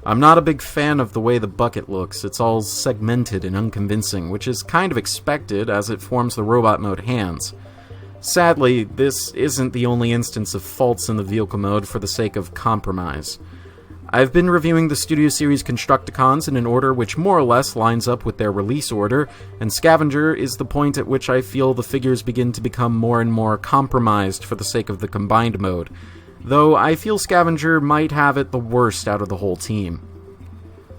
I'm not a big fan of the way the bucket looks. It's all segmented and unconvincing, which is kind of expected as it forms the robot mode hands. Sadly, this isn't the only instance of faults in the vehicle mode for the sake of compromise. I've been reviewing the Studio Series Constructicons in an order which more or less lines up with their release order, and Scavenger is the point at which I feel the figures begin to become more and more compromised for the sake of the combined mode, though I feel Scavenger might have it the worst out of the whole team.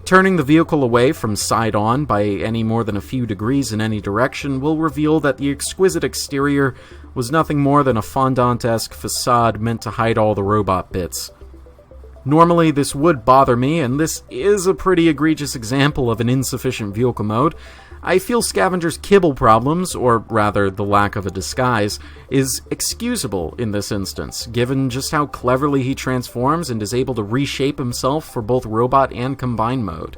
Turning the vehicle away from side-on by any more than a few degrees in any direction will reveal that the exquisite exterior was nothing more than a fondant-esque facade meant to hide all the robot bits. Normally this would bother me, and this is a pretty egregious example of an insufficient vehicle mode. I feel Scavenger's kibble problems, or rather the lack of a disguise, is excusable in this instance, given just how cleverly he transforms and is able to reshape himself for both robot and combined mode.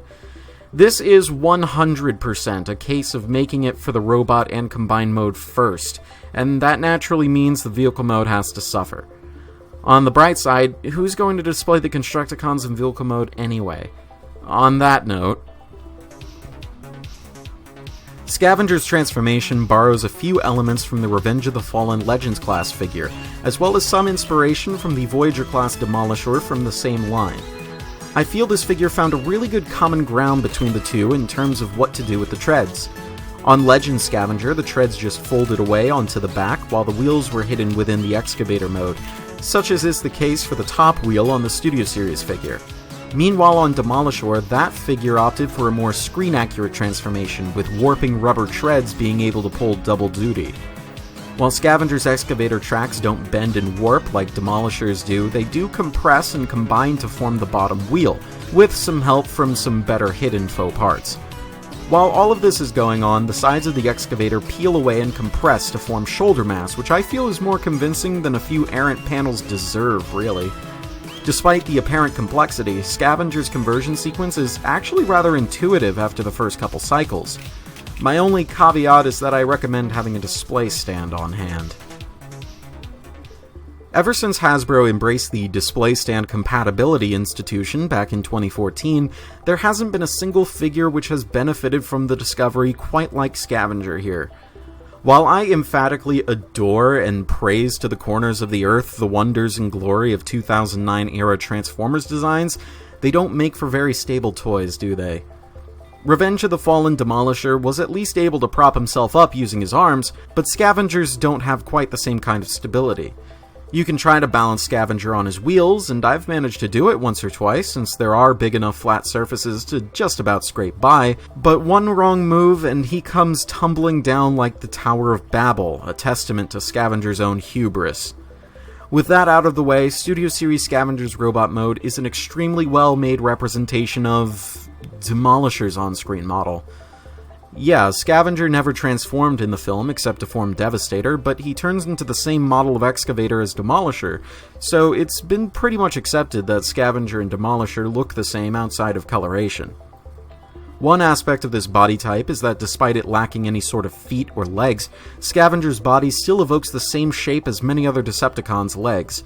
This is 100% a case of making it for the robot and combined mode first, and that naturally means the vehicle mode has to suffer. On the bright side, who's going to display the Constructicons in vehicle mode anyway? On that note, Scavenger's transformation borrows a few elements from the Revenge of the Fallen Legends class figure, as well as some inspiration from the Voyager class Demolisher from the same line. I feel this figure found a really good common ground between the two in terms of what to do with the treads. On Legends Scavenger, the treads just folded away onto the back while the wheels were hidden within the excavator mode, such as is the case for the top wheel on the Studio Series figure. Meanwhile, on Demolisher, that figure opted for a more screen-accurate transformation, with warping rubber treads being able to pull double duty. While Scavenger's excavator tracks don't bend and warp like Demolisher's do, they do compress and combine to form the bottom wheel, with some help from some better hidden faux parts. While all of this is going on, the sides of the excavator peel away and compress to form shoulder mass, which I feel is more convincing than a few errant panels deserve, really. Despite the apparent complexity, Scavenger's conversion sequence is actually rather intuitive after the first couple cycles. My only caveat is that I recommend having a display stand on hand. Ever since Hasbro embraced the Display Stand Compatibility Institution back in 2014, there hasn't been a single figure which has benefited from the discovery quite like Scavenger here. While I emphatically adore and praise to the corners of the earth the wonders and glory of 2009-era Transformers designs, they don't make for very stable toys, do they? Revenge of the Fallen Demolisher was at least able to prop himself up using his arms, but Scavengers don't have quite the same kind of stability. You can try to balance Scavenger on his wheels, and I've managed to do it once or twice since there are big enough flat surfaces to just about scrape by, but one wrong move and he comes tumbling down like the Tower of Babel, a testament to Scavenger's own hubris. With that out of the way, Studio Series Scavenger's robot mode is an extremely well-made representation of Demolisher's on-screen model. Yeah, Scavenger never transformed in the film except to form Devastator, but he turns into the same model of excavator as Demolisher, so it's been pretty much accepted that Scavenger and Demolisher look the same outside of coloration. One aspect of this body type is that despite it lacking any sort of feet or legs, Scavenger's body still evokes the same shape as many other Decepticons' legs.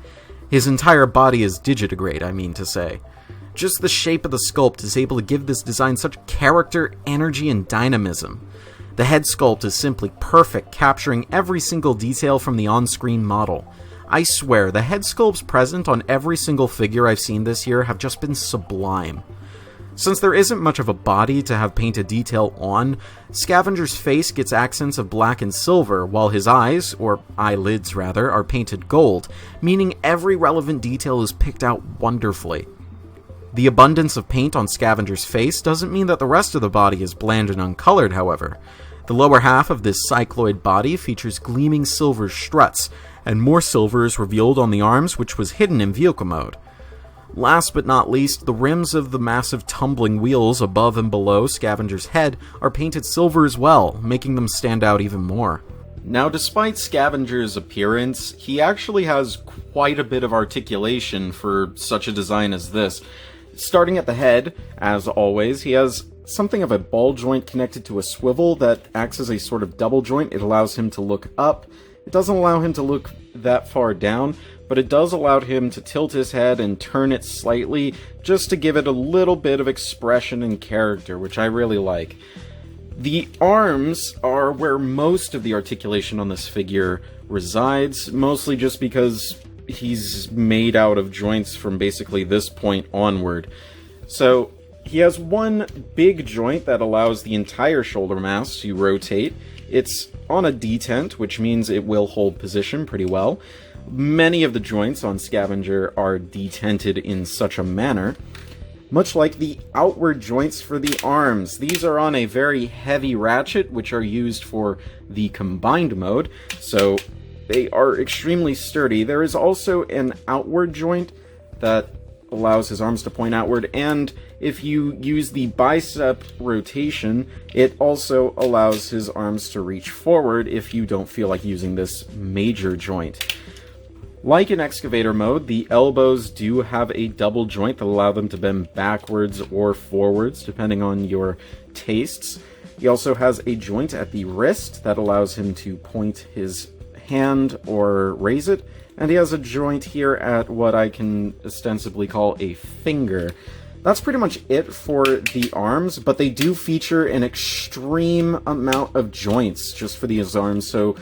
His entire body is digitigrade, I mean to say. Just the shape of the sculpt is able to give this design such character, energy, and dynamism. The head sculpt is simply perfect, capturing every single detail from the on-screen model. I swear, the head sculpts present on every single figure I've seen this year have just been sublime. Since there isn't much of a body to have painted detail on, Scavenger's face gets accents of black and silver, while his eyes, or eyelids rather, are painted gold, meaning every relevant detail is picked out wonderfully. The abundance of paint on Scavenger's face doesn't mean that the rest of the body is bland and uncolored, however. The lower half of this cycloid body features gleaming silver struts, and more silver is revealed on the arms, which was hidden in vehicle mode. Last but not least, the rims of the massive tumbling wheels above and below Scavenger's head are painted silver as well, making them stand out even more. Now, despite Scavenger's appearance, he actually has quite a bit of articulation for such a design as this. Starting at the head, as always, he has something of a ball joint connected to a swivel that acts as a sort of double joint. It allows him to look up. It doesn't allow him to look that far down, but it does allow him to tilt his head and turn it slightly just to give it a little bit of expression and character, which I really like. The arms are where most of the articulation on this figure resides, mostly just because he's made out of joints from basically this point onward. So he has one big joint that allows the entire shoulder mass to rotate. It's on a detent, which means it will hold position pretty well. Many of the joints on Scavenger are detented in such a manner. Much like the outward joints for the arms. These are on a very heavy ratchet, which are used for the combined mode, so they are extremely sturdy. There is also an outward joint that allows his arms to point outward, and if you use the bicep rotation, it also allows his arms to reach forward if you don't feel like using this major joint. Like in excavator mode, the elbows do have a double joint that allow them to bend backwards or forwards, depending on your tastes. He also has a joint at the wrist that allows him to point his hand or raise it, and he has a joint here at what I can ostensibly call a finger. That's pretty much it for the arms, but they do feature an extreme amount of joints just for these arms, so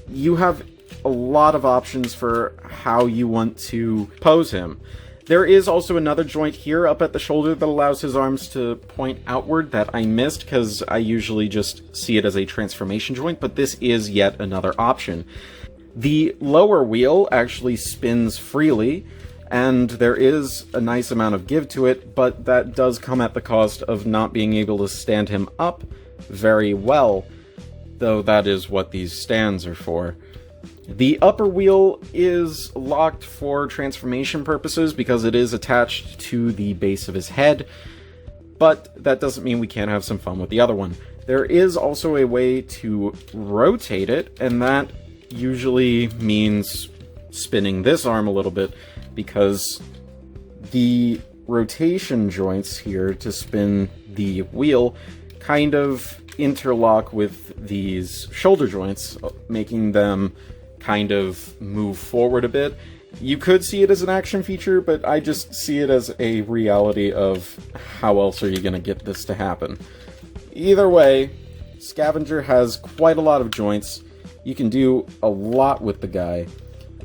you have a lot of options for how you want to pose him. There is also another joint here up at the shoulder that allows his arms to point outward that I missed because I usually just see it as a transformation joint, but this is yet another option. The lower wheel actually spins freely, and there is a nice amount of give to it, but that does come at the cost of not being able to stand him up very well, though that is what these stands are for. The upper wheel is locked for transformation purposes because it is attached to the base of his head, but that doesn't mean we can't have some fun with the other one. There is also a way to rotate it, and that usually means spinning this arm a little bit, because the rotation joints here to spin the wheel kind of interlock with these shoulder joints, making them kind of move forward a bit. You could see it as an action feature, but I just see it as a reality of how else are you going to get this to happen. Either way, Scavenger has quite a lot of joints. You can do a lot with the guy,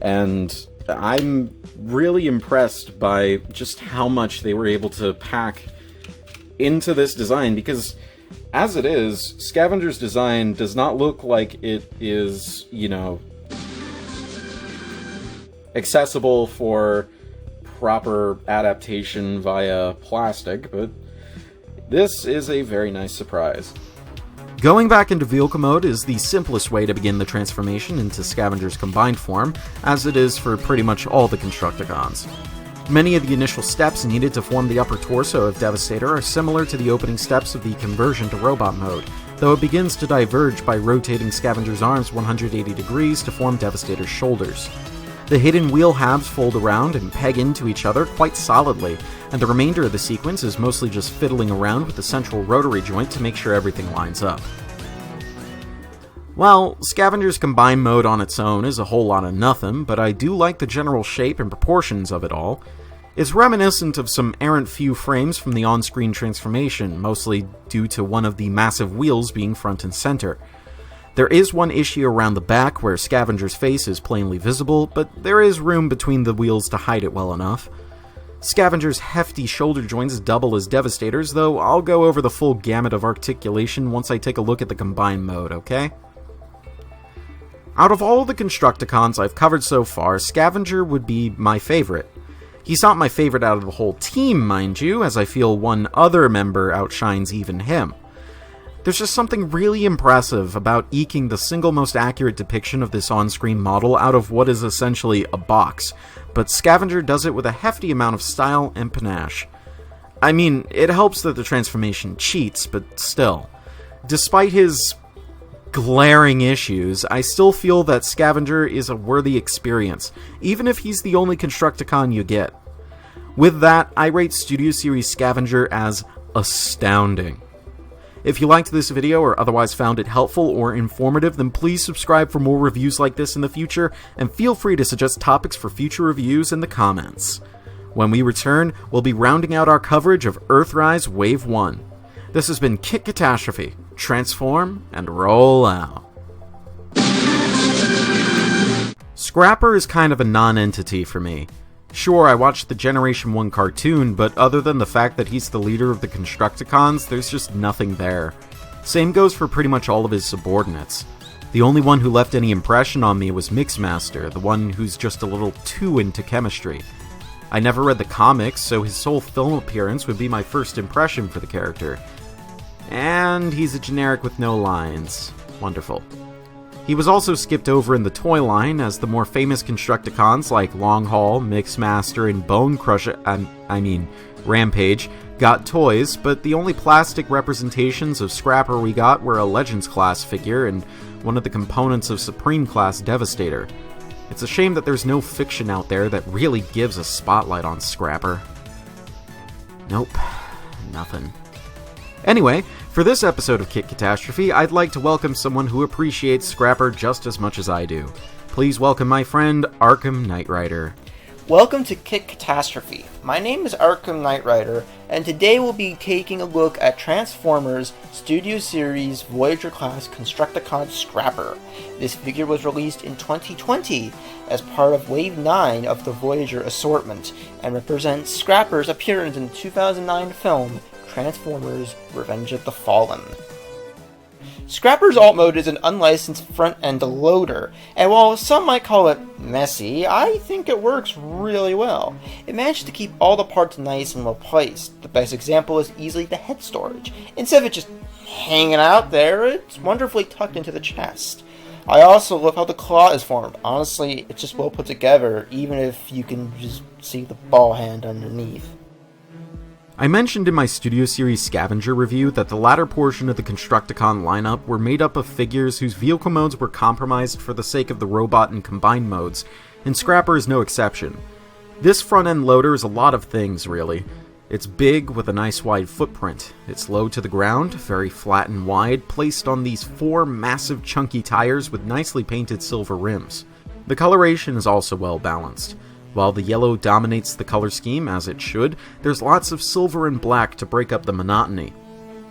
and I'm really impressed by just how much they were able to pack into this design, because as it is, Scavenger's design does not look like it is, accessible for proper adaptation via plastic, but this is a very nice surprise. Going back into vehicle mode is the simplest way to begin the transformation into Scavenger's combined form, as it is for pretty much all the Constructicons. Many of the initial steps needed to form the upper torso of Devastator are similar to the opening steps of the conversion to robot mode, though it begins to diverge by rotating Scavenger's arms 180 degrees to form Devastator's shoulders. The hidden wheel halves fold around and peg into each other quite solidly, and the remainder of the sequence is mostly just fiddling around with the central rotary joint to make sure everything lines up. Well, Scavenger's combined mode on its own is a whole lot of nothing, but I do like the general shape and proportions of it all. It's reminiscent of some errant few frames from the on-screen transformation, mostly due to one of the massive wheels being front and center. There is one issue around the back where Scavenger's face is plainly visible, but there is room between the wheels to hide it well enough. Scavenger's hefty shoulder joints double as Devastator's, though I'll go over the full gamut of articulation once I take a look at the combined mode, okay? Out of all the Constructicons I've covered so far, Scavenger would be my favorite. He's not my favorite out of the whole team, mind you, as I feel one other member outshines even him. There's just something really impressive about eking the single most accurate depiction of this on-screen model out of what is essentially a box, but Scavenger does it with a hefty amount of style and panache. I mean, it helps that the transformation cheats, but still. Despite his glaring issues, I still feel that Scavenger is a worthy experience, even if he's the only Constructicon you get. With that, I rate Studio Series Scavenger as astounding. If you liked this video or otherwise found it helpful or informative, then please subscribe for more reviews like this in the future, and feel free to suggest topics for future reviews in the comments. When we return, we'll be rounding out our coverage of Earthrise Wave 1. This has been Kit Katastrophe. Transform and roll out. Scrapper is kind of a non-entity for me. Sure, I watched the Generation 1 cartoon, but other than the fact that he's the leader of the Constructicons, there's just nothing there. Same goes for pretty much all of his subordinates. The only one who left any impression on me was Mixmaster, the one who's just a little too into chemistry. I never read the comics, so his sole film appearance would be my first impression for the character. And he's a generic with no lines. Wonderful. He was also skipped over in the toy line, as the more famous Constructicons like Longhaul, Mixmaster, and Bone Crusher, Rampage, got toys, but the only plastic representations of Scrapper we got were a Legends class figure and one of the components of Supreme class Devastator. It's a shame that there's no fiction out there that really gives a spotlight on Scrapper. Nope, nothing. Anyway, for this episode of Kit Katastrophe, I'd like to welcome someone who appreciates Scrapper just as much as I do. Please welcome my friend, Arkham Knight Rider. Welcome to Kit Katastrophe. My name is Arkham Knight Rider, and today we'll be taking a look at Transformers Studio Series Voyager class Constructicon Scrapper. This figure was released in 2020 as part of Wave 9 of the Voyager assortment, and represents Scrapper's appearance in the 2009 film Transformers Revenge of the Fallen. Scrapper's alt mode is an unlicensed front-end loader, and while some might call it messy, I think it works really well. It managed to keep all the parts nice and well placed. The best example is easily the head storage. Instead of it just hanging out there, it's wonderfully tucked into the chest. I also love how the claw is formed. Honestly, it's just well put together, even if you can just see the ball hand underneath. I mentioned in my Studio Series Scavenger review that the latter portion of the Constructicon lineup were made up of figures whose vehicle modes were compromised for the sake of the robot and combined modes, and Scrapper is no exception. This front-end loader is a lot of things, really. It's big with a nice wide footprint. It's low to the ground, very flat and wide, placed on these 4 massive chunky tires with nicely painted silver rims. The coloration is also well balanced. While the yellow dominates the color scheme, as it should, there's lots of silver and black to break up the monotony.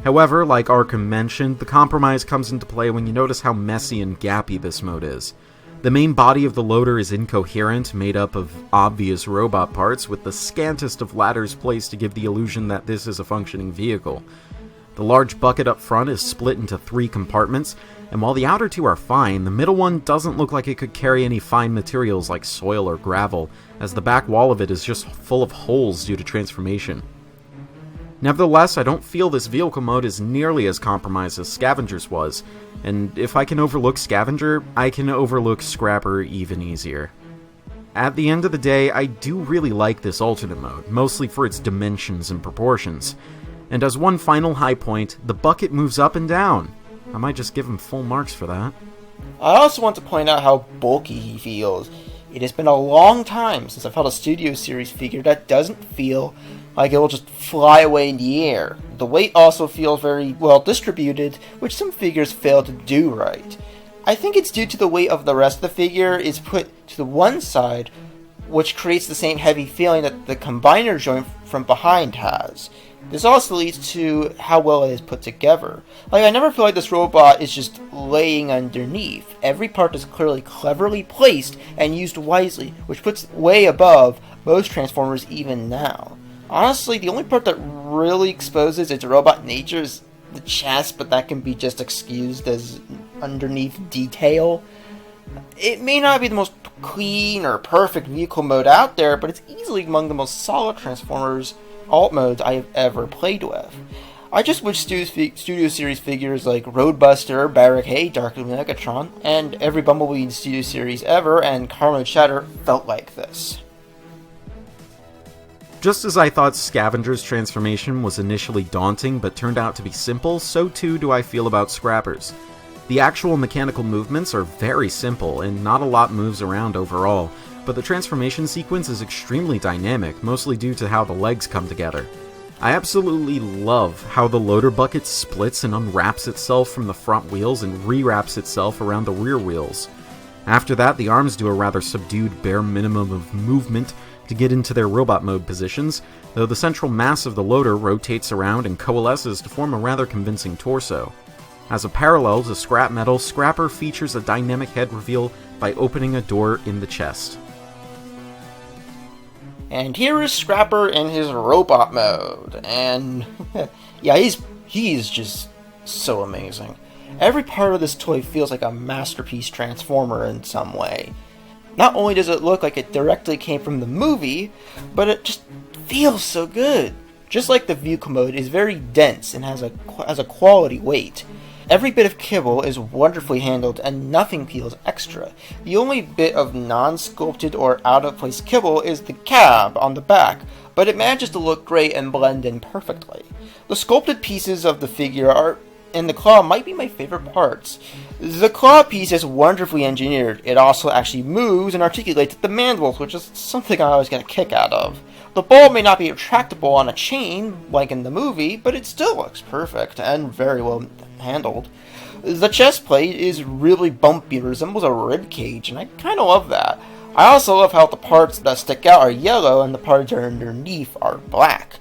However, like Arkham mentioned, the compromise comes into play when you notice how messy and gappy this mode is. The main body of the loader is incoherent, made up of obvious robot parts, with the scantest of ladders placed to give the illusion that this is a functioning vehicle. The large bucket up front is split into 3 compartments, and while the outer 2 are fine, the middle one doesn't look like it could carry any fine materials like soil or gravel, as the back wall of it is just full of holes due to transformation. Nevertheless, I don't feel this vehicle mode is nearly as compromised as Scavenger's was, and if I can overlook Scavenger, I can overlook Scrapper even easier. At the end of the day, I do really like this alternate mode, mostly for its dimensions and proportions. And as one final high point, the bucket moves up and down. I might just give him full marks for that. I also want to point out how bulky he feels. It has been a long time since I've held a Studio Series figure that doesn't feel like it will just fly away in the air. The weight also feels very well distributed, which some figures fail to do right. I think it's due to the weight of the rest of the figure is put to the one side, which creates the same heavy feeling that the combiner joint from behind has. This also leads to how well it is put together. I never feel like this robot is just laying underneath. Every part is clearly cleverly placed and used wisely, which puts it way above most Transformers even now. Honestly, the only part that really exposes its robot nature is the chest, but that can be just excused as underneath detail. It may not be the most clean or perfect vehicle mode out there, but it's easily among the most solid Transformers alt modes I have ever played with. I just wish Studio Series figures like Roadbuster, Barricade, Darkly Megatron, and every Bumblebee in Studio Series ever, and Carmode Shatter felt like this. Just as I thought Scavenger's transformation was initially daunting but turned out to be simple, so too do I feel about Scrapper's. The actual mechanical movements are very simple, and not a lot moves around overall, but the transformation sequence is extremely dynamic, mostly due to how the legs come together. I absolutely love how the loader bucket splits and unwraps itself from the front wheels and rewraps itself around the rear wheels. After that, the arms do a rather subdued bare minimum of movement to get into their robot mode positions, though the central mass of the loader rotates around and coalesces to form a rather convincing torso. As a parallel to Scrapmetal, Scrapper features a dynamic head reveal by opening a door in the chest. And here is Scrapper in his robot mode, and yeah, he's just so amazing. Every part of this toy feels like a masterpiece Transformer in some way. Not only does it look like it directly came from the movie, but it just feels so good. Just like the vehicle mode is very dense and has a quality weight. Every bit of kibble is wonderfully handled and nothing feels extra. The only bit of non-sculpted or out-of-place kibble is the cab on the back, but it manages to look great and blend in perfectly. The sculpted pieces of the figure and the claw might be my favorite parts. The claw piece is wonderfully engineered. It also actually moves and articulates at the mandibles, which is something I always get a kick out of. The ball may not be retractable on a chain, like in the movie, but it still looks perfect and very well handled. The chest plate is really bumpy, it resembles a rib cage, and I kind of love that. I also love how the parts that stick out are yellow and the parts that are underneath are black.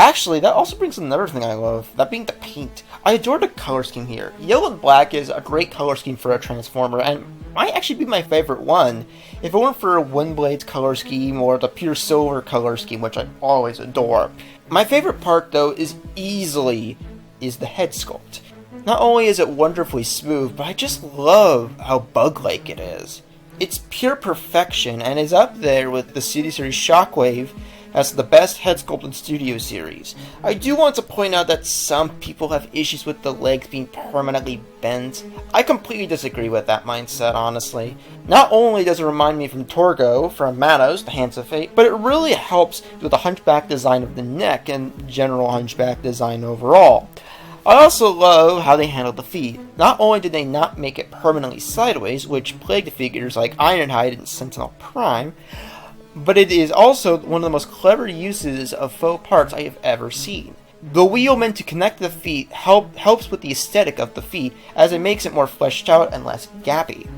Actually, that also brings another thing I love, that being the paint. I adore the color scheme here. Yellow and black is a great color scheme for a Transformer, and might actually be my favorite one, if it weren't for Windblade's color scheme or the pure silver color scheme, which I always adore. My favorite part, though, is the head sculpt. Not only is it wonderfully smooth, but I just love how bug-like it is. It's pure perfection, and is up there with the Studio Series Shockwave as the best head sculpt in Studio Series. I do want to point out that some people have issues with the legs being permanently bent. I completely disagree with that mindset, honestly. Not only does it remind me from Torgo, from Manos, the Hands of Fate, but it really helps with the hunchback design of the neck and general hunchback design overall. I also love how they handled the feet. Not only did they not make it permanently sideways, which plagued figures like Ironhide and Sentinel Prime, but it is also one of the most clever uses of faux parts I have ever seen. The wheel meant to connect the feet helps with the aesthetic of the feet, as it makes it more fleshed out and less gappy.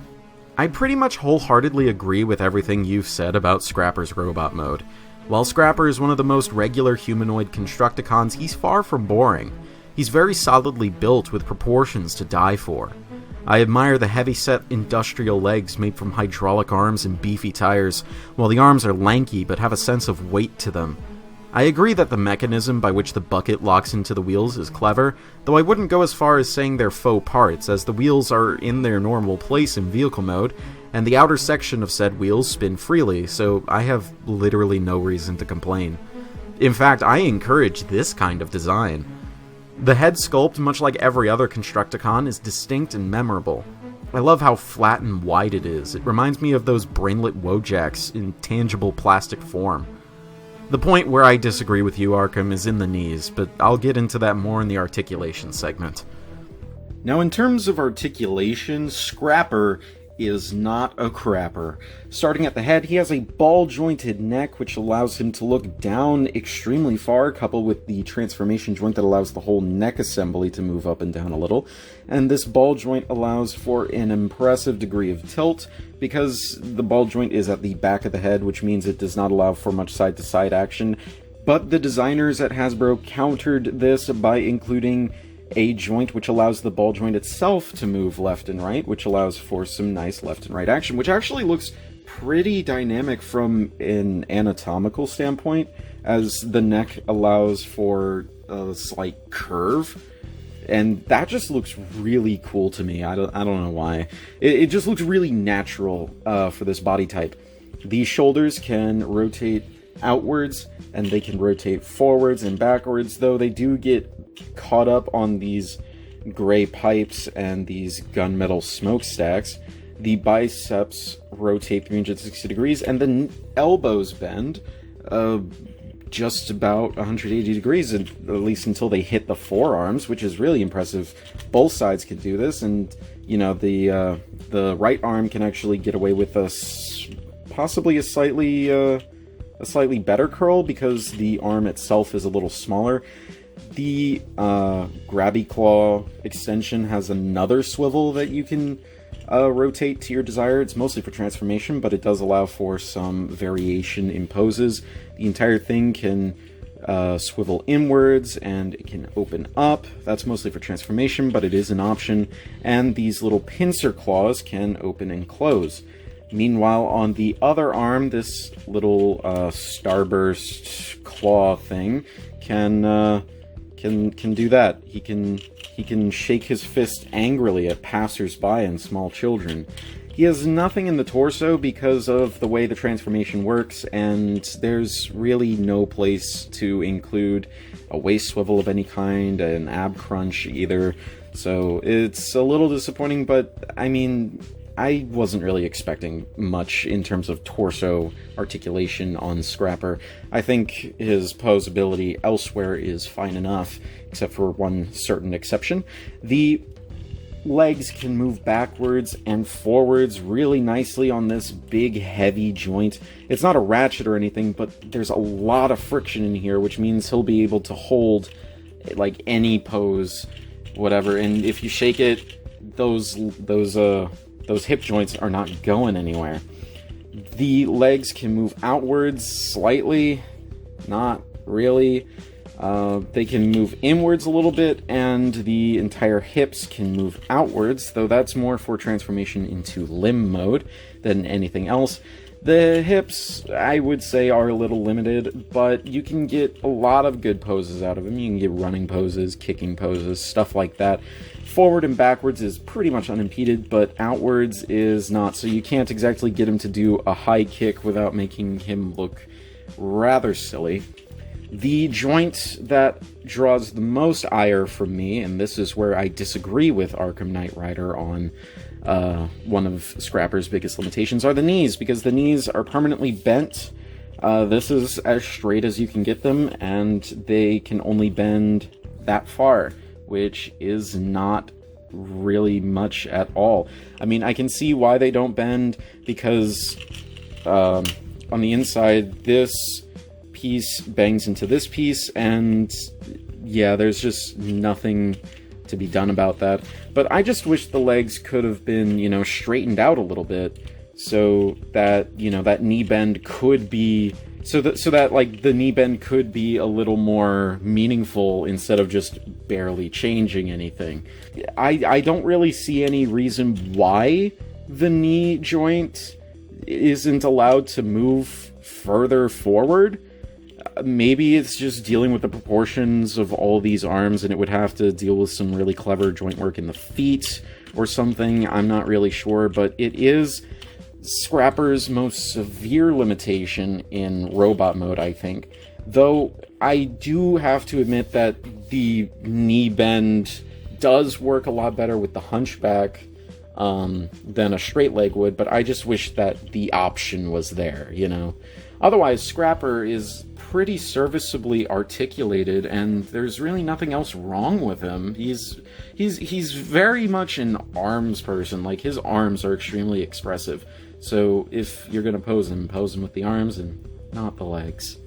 I pretty much wholeheartedly agree with everything you've said about Scrapper's robot mode. While Scrapper is one of the most regular humanoid Constructicons, he's far from boring. He's very solidly built with proportions to die for. I admire the heavy-set industrial legs made from hydraulic arms and beefy tires, while the arms are lanky but have a sense of weight to them. I agree that the mechanism by which the bucket locks into the wheels is clever, though I wouldn't go as far as saying they're faux parts, as the wheels are in their normal place in vehicle mode, and the outer section of said wheels spin freely, so I have literally no reason to complain. In fact, I encourage this kind of design. The head sculpt, much like every other Constructicon, is distinct and memorable. I love how flat and wide it is. It reminds me of those brainlet Wojaks in tangible plastic form. The point where I disagree with you, Arkham, is in the knees, but I'll get into that more in the articulation segment. Now, in terms of articulation, Scrapper is not a crapper. Starting at the head, he has a ball-jointed neck, which allows him to look down extremely far, coupled with the transformation joint that allows the whole neck assembly to move up and down a little. And this ball joint allows for an impressive degree of tilt, because the ball joint is at the back of the head, which means it does not allow for much side-to-side action. But the designers at Hasbro countered this by including a joint which allows the ball joint itself to move left and right, which allows for some nice left and right action, which actually looks pretty dynamic from an anatomical standpoint, as the neck allows for a slight curve, and that just looks really cool to me. I don't know why. It just looks really natural for this body type. These shoulders can rotate outwards, and they can rotate forwards and backwards, though they do get caught up on these gray pipes and these gunmetal smokestacks. The biceps rotate 360 degrees, and the elbows bend just about 180 degrees, at least until they hit the forearms, which is really impressive. Both sides can do this, and you know, the right arm can actually get away with possibly a slightly better curl, because the arm itself is a little smaller. The grabby claw extension has another swivel that you can rotate to your desire. It's mostly for transformation, but it does allow for some variation in poses. The entire thing can swivel inwards, and it can open up. That's mostly for transformation, but it is an option. And these little pincer claws can open and close. Meanwhile, on the other arm, this little starburst claw thing can do that. He can shake his fist angrily at passers-by and small children. He has nothing in the torso because of the way the transformation works, and there's really no place to include a waist swivel of any kind, an ab crunch either. So it's a little disappointing, but I mean, I wasn't really expecting much in terms of torso articulation on Scrapper. I think his posability elsewhere is fine enough, except for one certain exception. The legs can move backwards and forwards really nicely on this big, heavy joint. It's not a ratchet or anything, but there's a lot of friction in here, which means he'll be able to hold, like, any pose, whatever. And if you shake it, those hip joints are not going anywhere. The legs can move outwards slightly, not really. They can move inwards a little bit, and the entire hips can move outwards, though that's more for transformation into limb mode than anything else. The hips, I would say, are a little limited, but you can get a lot of good poses out of them. You can get running poses, kicking poses, stuff like that. Forward and backwards is pretty much unimpeded, but outwards is not, so you can't exactly get him to do a high kick without making him look rather silly. The joint that draws the most ire from me, and this is where I disagree with Arkham Knight Rider on one of Scrapper's biggest limitations, are the knees, because the knees are permanently bent. This is as straight as you can get them, and they can only bend that far, which is not really much at all. I mean, I can see why they don't bend, because on the inside, this piece bangs into this piece, and yeah, there's just nothing to be done about that. But I just wish the legs could have been, straightened out a little bit, so that, that knee bend could be, so that like the knee bend could be a little more meaningful instead of just barely changing anything. I don't really see any reason why the knee joint isn't allowed to move further forward. Maybe it's just dealing with the proportions of all these arms, and it would have to deal with some really clever joint work in the feet or something. I'm not really sure, but it is Scrapper's most severe limitation in robot mode, I think. Though I do have to admit that the knee bend does work a lot better with the hunchback than a straight leg would, but I just wish that the option was there, Otherwise, Scrapper is pretty serviceably articulated, and there's really nothing else wrong with him. He's very much an arms person. Like, his arms are extremely expressive. So if you're gonna pose him with the arms and not the legs.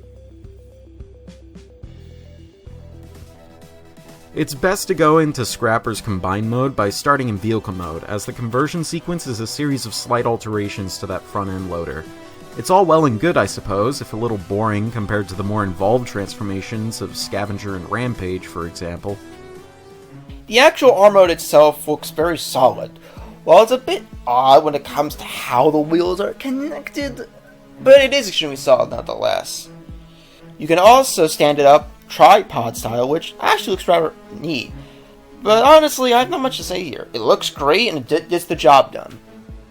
It's best to go into Scrapper's Combine mode by starting in Vehicle mode, as the conversion sequence is a series of slight alterations to that front-end loader. It's all well and good, I suppose, if a little boring compared to the more involved transformations of Scavenger and Rampage, for example. The actual arm mode itself looks very solid, while it's a bit odd when it comes to how the wheels are connected, but it is extremely solid nonetheless. You can also stand it up tripod style, which actually looks rather neat, but honestly, I have not much to say here. It looks great and it gets the job done.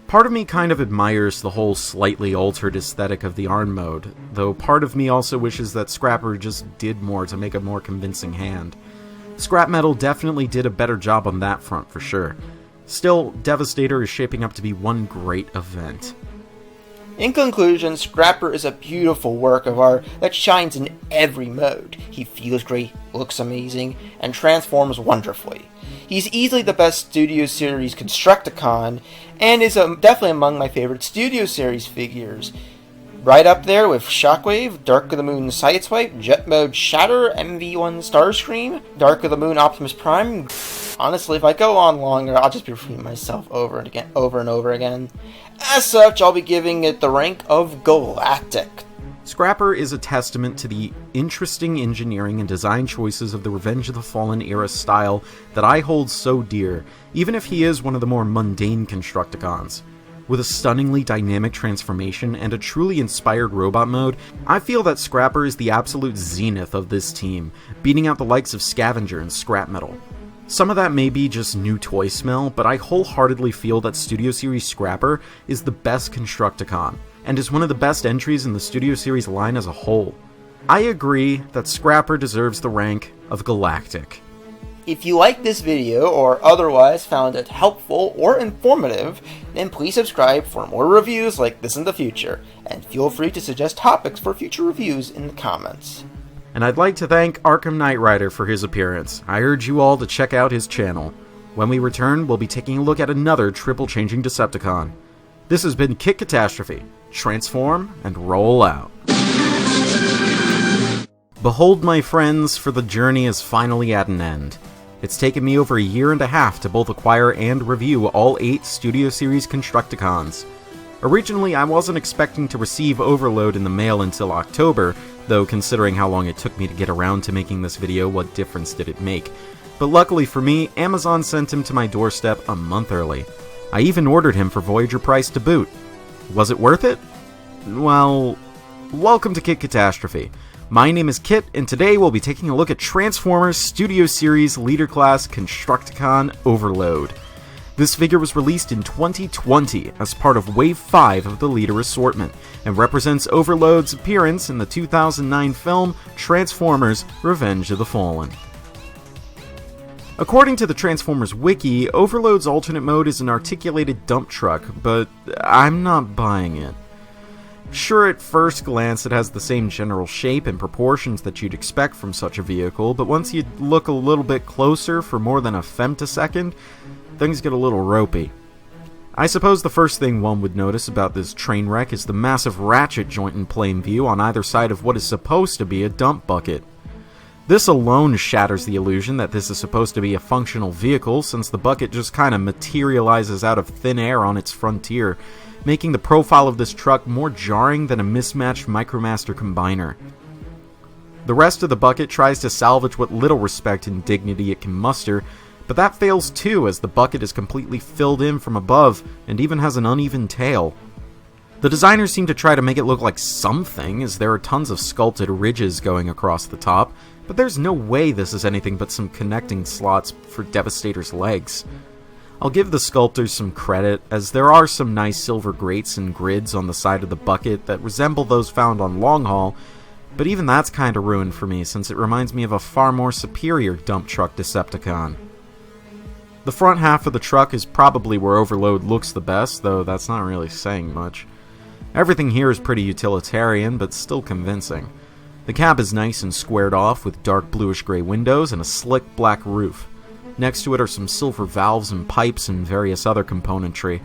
Part of me kind of admires the whole slightly altered aesthetic of the arm mode, though part of me also wishes that Scrapper just did more to make a more convincing hand. Scrapmetal definitely did a better job on that front for sure. Still, Devastator is shaping up to be one great event. In conclusion, Scrapper is a beautiful work of art that shines in every mode. He feels great, looks amazing, and transforms wonderfully. He's easily the best Studio Series Constructicon, and is definitely among my favorite Studio Series figures. Right up there with Shockwave, Dark of the Moon Sideswipe, Jet Mode Shatter, MV1 Starscream, Dark of the Moon Optimus Prime. Honestly, if I go on longer, I'll just be repeating myself over and over again. As such, I'll be giving it the rank of Galactic. Scrapper is a testament to the interesting engineering and design choices of the Revenge of the Fallen era style that I hold so dear, even if he is one of the more mundane Constructicons. With a stunningly dynamic transformation and a truly inspired robot mode, I feel that Scrapper is the absolute zenith of this team, beating out the likes of Scavenger and Scrapmetal. Some of that may be just new toy smell, but I wholeheartedly feel that Studio Series Scrapper is the best Constructicon, and is one of the best entries in the Studio Series line as a whole. I agree that Scrapper deserves the rank of Galactic. If you liked this video or otherwise found it helpful or informative, then please subscribe for more reviews like this in the future, and feel free to suggest topics for future reviews in the comments. And I'd like to thank Arkham Knight Rider for his appearance. I urge you all to check out his channel. When we return, we'll be taking a look at another triple-changing Decepticon. This has been Kit Katastrophe. Transform and roll out. Behold, my friends, for the journey is finally at an end. It's taken me over a year and a half to both acquire and review all 8 Studio Series Constructicons. Originally, I wasn't expecting to receive Overload in the mail until October, though considering how long it took me to get around to making this video, what difference did it make? But luckily for me, Amazon sent him to my doorstep a month early. I even ordered him for Voyager price to boot. Was it worth it? Well, welcome to Kit Katastrophe. My name is Kit, and today we'll be taking a look at Transformers Studio Series Leader Class Constructicon Overload. This figure was released in 2020 as part of Wave 5 of the Leader assortment, and represents Overload's appearance in the 2009 film Transformers Revenge of the Fallen. According to the Transformers wiki, Overload's alternate mode is an articulated dump truck, but I'm not buying it. Sure, at first glance it has the same general shape and proportions that you'd expect from such a vehicle, but once you look a little bit closer for more than a femtosecond, things get a little ropey. I suppose the first thing one would notice about this train wreck is the massive ratchet joint in plain view on either side of what is supposed to be a dump bucket. This alone shatters the illusion that this is supposed to be a functional vehicle, since the bucket just kinda materializes out of thin air on its frontier, making the profile of this truck more jarring than a mismatched Micromaster combiner. The rest of the bucket tries to salvage what little respect and dignity it can muster, but that fails too, as the bucket is completely filled in from above and even has an uneven tail. The designers seem to try to make it look like something, as there are tons of sculpted ridges going across the top, but there's no way this is anything but some connecting slots for Devastator's legs. I'll give the sculptors some credit, as there are some nice silver grates and grids on the side of the bucket that resemble those found on Long Haul, but even that's kinda ruined for me, since it reminds me of a far more superior dump truck Decepticon. The front half of the truck is probably where Overload looks the best, though that's not really saying much. Everything here is pretty utilitarian, but still convincing. The cab is nice and squared off with dark bluish-gray windows and a slick black roof. Next to it are some silver valves and pipes and various other componentry.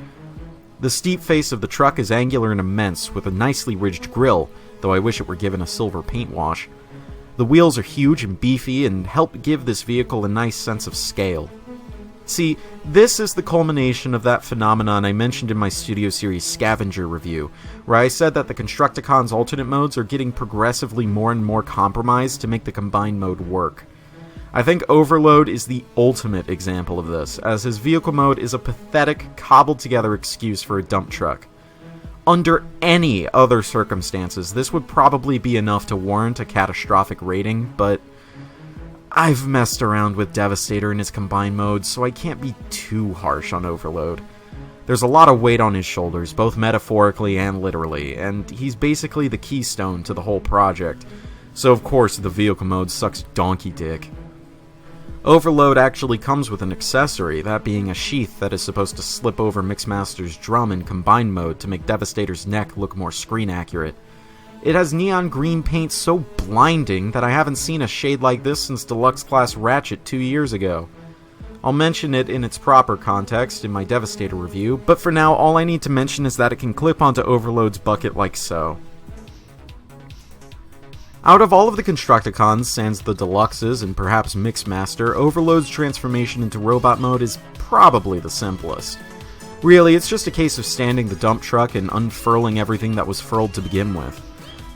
The steep face of the truck is angular and immense, with a nicely ridged grille, though I wish it were given a silver paint wash. The wheels are huge and beefy and help give this vehicle a nice sense of scale. See, this is the culmination of that phenomenon I mentioned in my Studio Series Scavenger review, where I said that the Constructicon's alternate modes are getting progressively more and more compromised to make the combined mode work. I think Overload is the ultimate example of this, as his vehicle mode is a pathetic, cobbled-together excuse for a dump truck. Under any other circumstances, this would probably be enough to warrant a catastrophic rating, but I've messed around with Devastator in his combined mode, so I can't be too harsh on Overload. There's a lot of weight on his shoulders, both metaphorically and literally, and he's basically the keystone to the whole project, so of course the vehicle mode sucks donkey dick. Overload actually comes with an accessory, that being a sheath that is supposed to slip over Mixmaster's drum in combined mode to make Devastator's neck look more screen accurate. It has neon green paint so blinding that I haven't seen a shade like this since Deluxe Class Ratchet 2 years ago. I'll mention it in its proper context in my Devastator review, but for now all I need to mention is that it can clip onto Overload's bucket like so. Out of all of the Constructicons, sans the Deluxes and perhaps Mixmaster, Overload's transformation into robot mode is probably the simplest. Really, it's just a case of standing the dump truck and unfurling everything that was furled to begin with.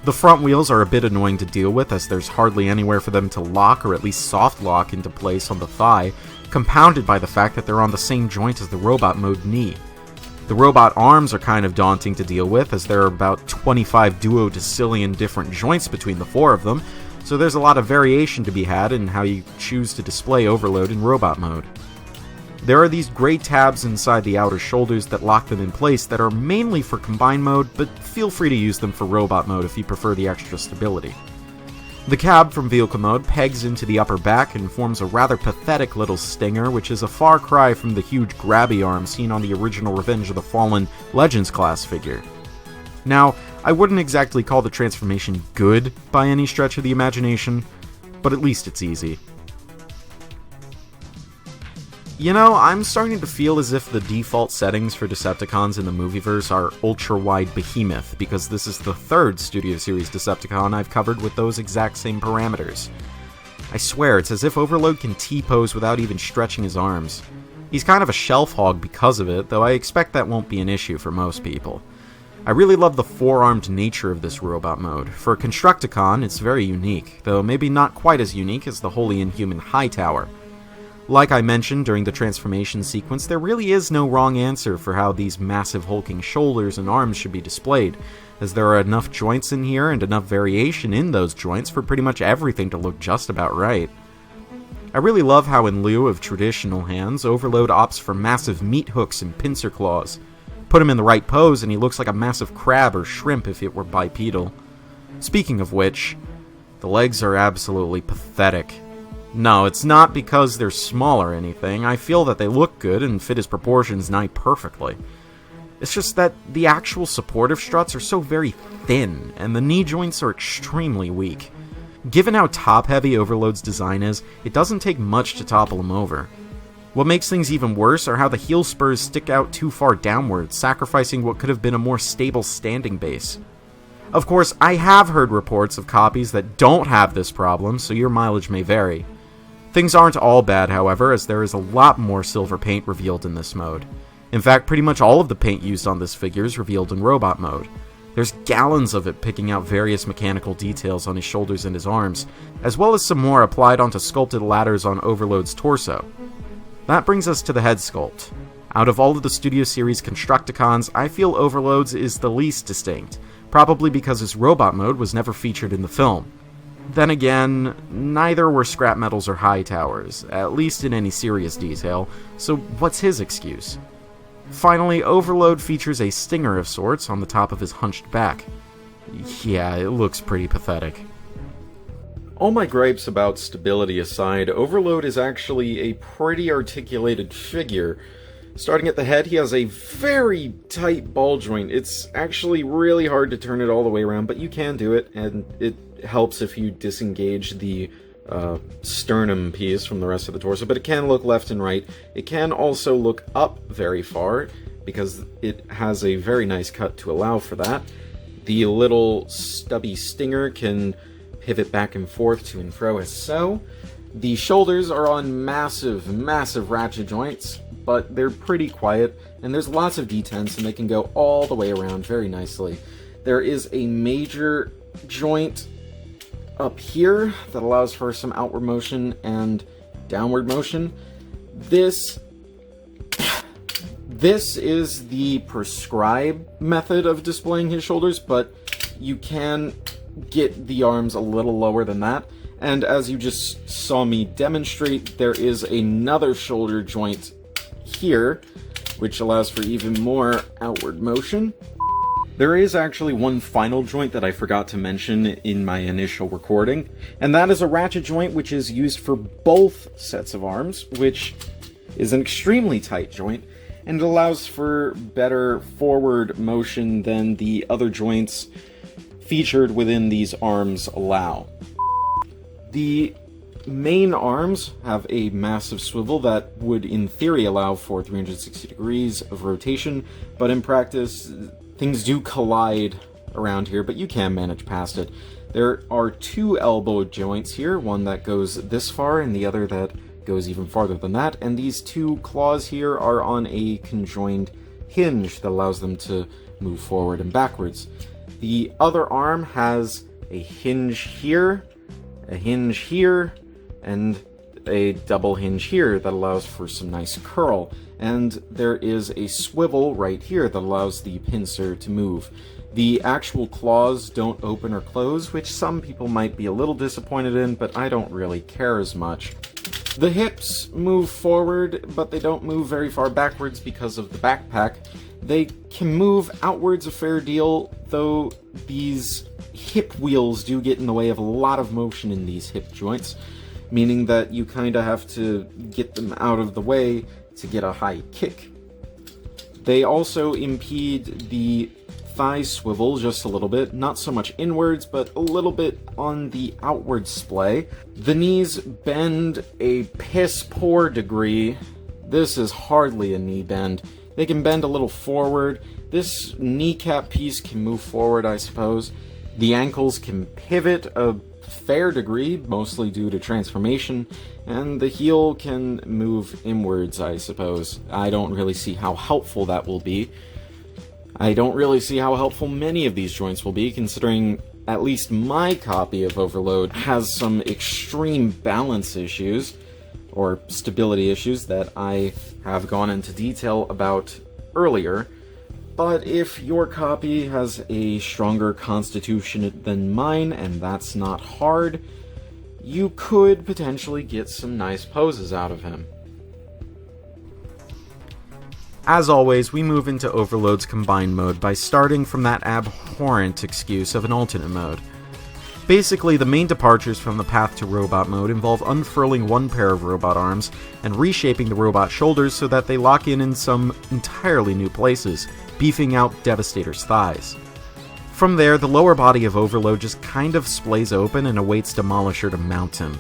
The front wheels are a bit annoying to deal with, as there's hardly anywhere for them to lock or at least soft lock into place on the thigh, compounded by the fact that they're on the same joint as the robot mode knee. The robot arms are kind of daunting to deal with, as there are about 25 duodecillion different joints between the four of them, so there's a lot of variation to be had in how you choose to display Overload in robot mode. There are these gray tabs inside the outer shoulders that lock them in place that are mainly for combined mode, but feel free to use them for robot mode if you prefer the extra stability. The cab from vehicle mode pegs into the upper back and forms a rather pathetic little stinger, which is a far cry from the huge grabby arm seen on the original Revenge of the Fallen Legends class figure. Now, I wouldn't exactly call the transformation good by any stretch of the imagination, but at least it's easy. You know, I'm starting to feel as if the default settings for Decepticons in the Movieverse are ultra-wide behemoth, because this is the third Studio Series Decepticon I've covered with those exact same parameters. I swear, it's as if Overload can T-pose without even stretching his arms. He's kind of a shelf hog because of it, though I expect that won't be an issue for most people. I really love the four-armed nature of this robot mode. For a Constructicon, it's very unique, though maybe not quite as unique as the wholly inhuman Hightower. Like I mentioned during the transformation sequence, there really is no wrong answer for how these massive hulking shoulders and arms should be displayed, as there are enough joints in here and enough variation in those joints for pretty much everything to look just about right. I really love how in lieu of traditional hands, Overload opts for massive meat hooks and pincer claws. Put him in the right pose and he looks like a massive crab or shrimp if it were bipedal. Speaking of which, the legs are absolutely pathetic. No, it's not because they're small or anything. I feel that they look good and fit his proportions nigh perfectly. It's just that the actual supportive struts are so very thin, and the knee joints are extremely weak. Given how top-heavy Overload's design is, it doesn't take much to topple him over. What makes things even worse are how the heel spurs stick out too far downwards, sacrificing what could have been a more stable standing base. Of course, I have heard reports of copies that don't have this problem, so your mileage may vary. Things aren't all bad, however, as there is a lot more silver paint revealed in this mode. In fact, pretty much all of the paint used on this figure is revealed in robot mode. There's gallons of it picking out various mechanical details on his shoulders and his arms, as well as some more applied onto sculpted ladders on Overload's torso. That brings us to the head sculpt. Out of all of the Studio Series Constructicons, I feel Overload's is the least distinct, probably because his robot mode was never featured in the film. Then again, neither were Scrapmetals or Hightowers, at least in any serious detail, so what's his excuse? Finally, Overload features a stinger of sorts on the top of his hunched back. Yeah, it looks pretty pathetic. All my gripes about stability aside, Overload is actually a pretty articulated figure. Starting at the head, he has a very tight ball joint. It's actually really hard to turn it all the way around, but you can do it, and it helps if you disengage the sternum piece from the rest of the torso, but it can look left and right. It can also look up very far, because it has a very nice cut to allow for that. The little stubby stinger can pivot back and forth to and fro as so. The shoulders are on massive, massive ratchet joints, but they're pretty quiet, and there's lots of detents, and they can go all the way around very nicely. There is a major joint up here that allows for some outward motion and downward motion. This is the prescribed method of displaying his shoulders, but you can get the arms a little lower than that. And as you just saw me demonstrate, there is another shoulder joint here, which allows for even more outward motion. There is actually one final joint that I forgot to mention in my initial recording, and that is a ratchet joint which is used for both sets of arms, which is an extremely tight joint, and it allows for better forward motion than the other joints featured within these arms allow. The main arms have a massive swivel that would in theory allow for 360 degrees of rotation, but in practice things do collide around here, but you can manage past it. There are two elbow joints here, one that goes this far and the other that goes even farther than that, and these two claws here are on a conjoined hinge that allows them to move forward and backwards. The other arm has a hinge here, a hinge here, and a double hinge here that allows for some nice curl. And there is a swivel right here that allows the pincer to move. The actual claws don't open or close, which some people might be a little disappointed in, but I don't really care as much. The hips move forward, but they don't move very far backwards because of the backpack. They can move outwards a fair deal, though these hip wheels do get in the way of a lot of motion in these hip joints, meaning that you kind of have to get them out of the way to get a high kick. They also impede the thigh swivel just a little bit, not so much inwards, but a little bit on the outward splay. The knees bend a piss-poor degree. This is hardly a knee bend. They can bend a little forward. This kneecap piece can move forward, I suppose. The ankles can pivot a fair degree, mostly due to transformation, and the heel can move inwards, I suppose. I don't really see how helpful that will be. I don't really see how helpful many of these joints will be, considering at least my copy of Overload has some extreme balance issues, or stability issues, that I have gone into detail about earlier. But if your copy has a stronger constitution than mine, and that's not hard, you could potentially get some nice poses out of him. As always, we move into Overload's combined mode by starting from that abhorrent excuse of an alternate mode. Basically, the main departures from the path to robot mode involve unfurling one pair of robot arms and reshaping the robot shoulders so that they lock in some entirely new places, beefing out Devastator's thighs. From there, the lower body of Overload just kind of splays open and awaits Demolisher to mount him.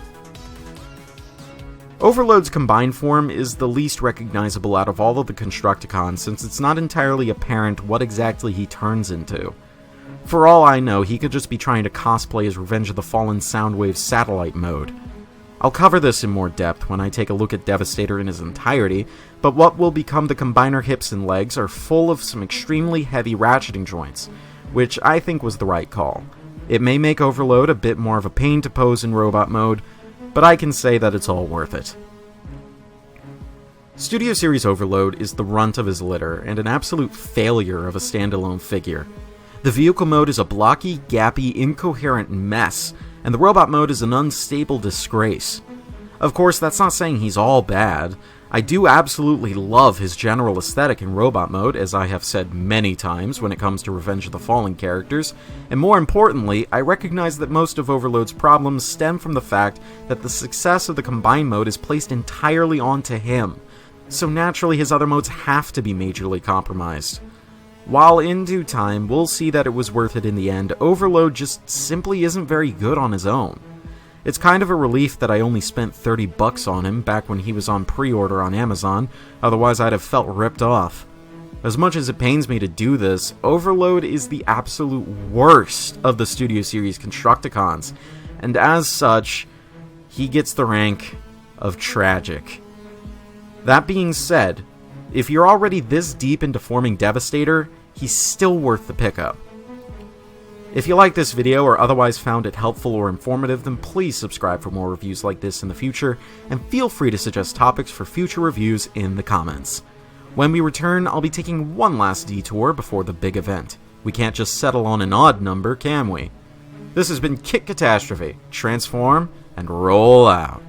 Overload's combined form is the least recognizable out of all of the Constructicons, since it's not entirely apparent what exactly he turns into. For all I know, he could just be trying to cosplay as Revenge of the Fallen Soundwave satellite mode. I'll cover this in more depth when I take a look at Devastator in his entirety, but what will become the Combiner hips and legs are full of some extremely heavy ratcheting joints, which I think was the right call. It may make Overload a bit more of a pain to pose in robot mode, but I can say that it's all worth it. Studio Series Overload is the runt of his litter, and an absolute failure of a standalone figure. The vehicle mode is a blocky, gappy, incoherent mess, and the robot mode is an unstable disgrace. Of course, that's not saying he's all bad. I do absolutely love his general aesthetic in robot mode, as I have said many times when it comes to Revenge of the Fallen characters, and more importantly, I recognize that most of Overload's problems stem from the fact that the success of the combined mode is placed entirely onto him, so naturally his other modes have to be majorly compromised. While in due time, we'll see that it was worth it in the end, Overload just simply isn't very good on his own. It's kind of a relief that I only spent $30 on him back when he was on pre-order on Amazon, otherwise I'd have felt ripped off. As much as it pains me to do this, Overload is the absolute worst of the Studio Series Constructicons, and as such, he gets the rank of tragic. That being said, if you're already this deep into forming Devastator, he's still worth the pickup. If you like this video or otherwise found it helpful or informative, then please subscribe for more reviews like this in the future, and feel free to suggest topics for future reviews in the comments. When we return, I'll be taking one last detour before the big event. We can't just settle on an odd number, can we? This has been Katastrophe. Transform and roll out.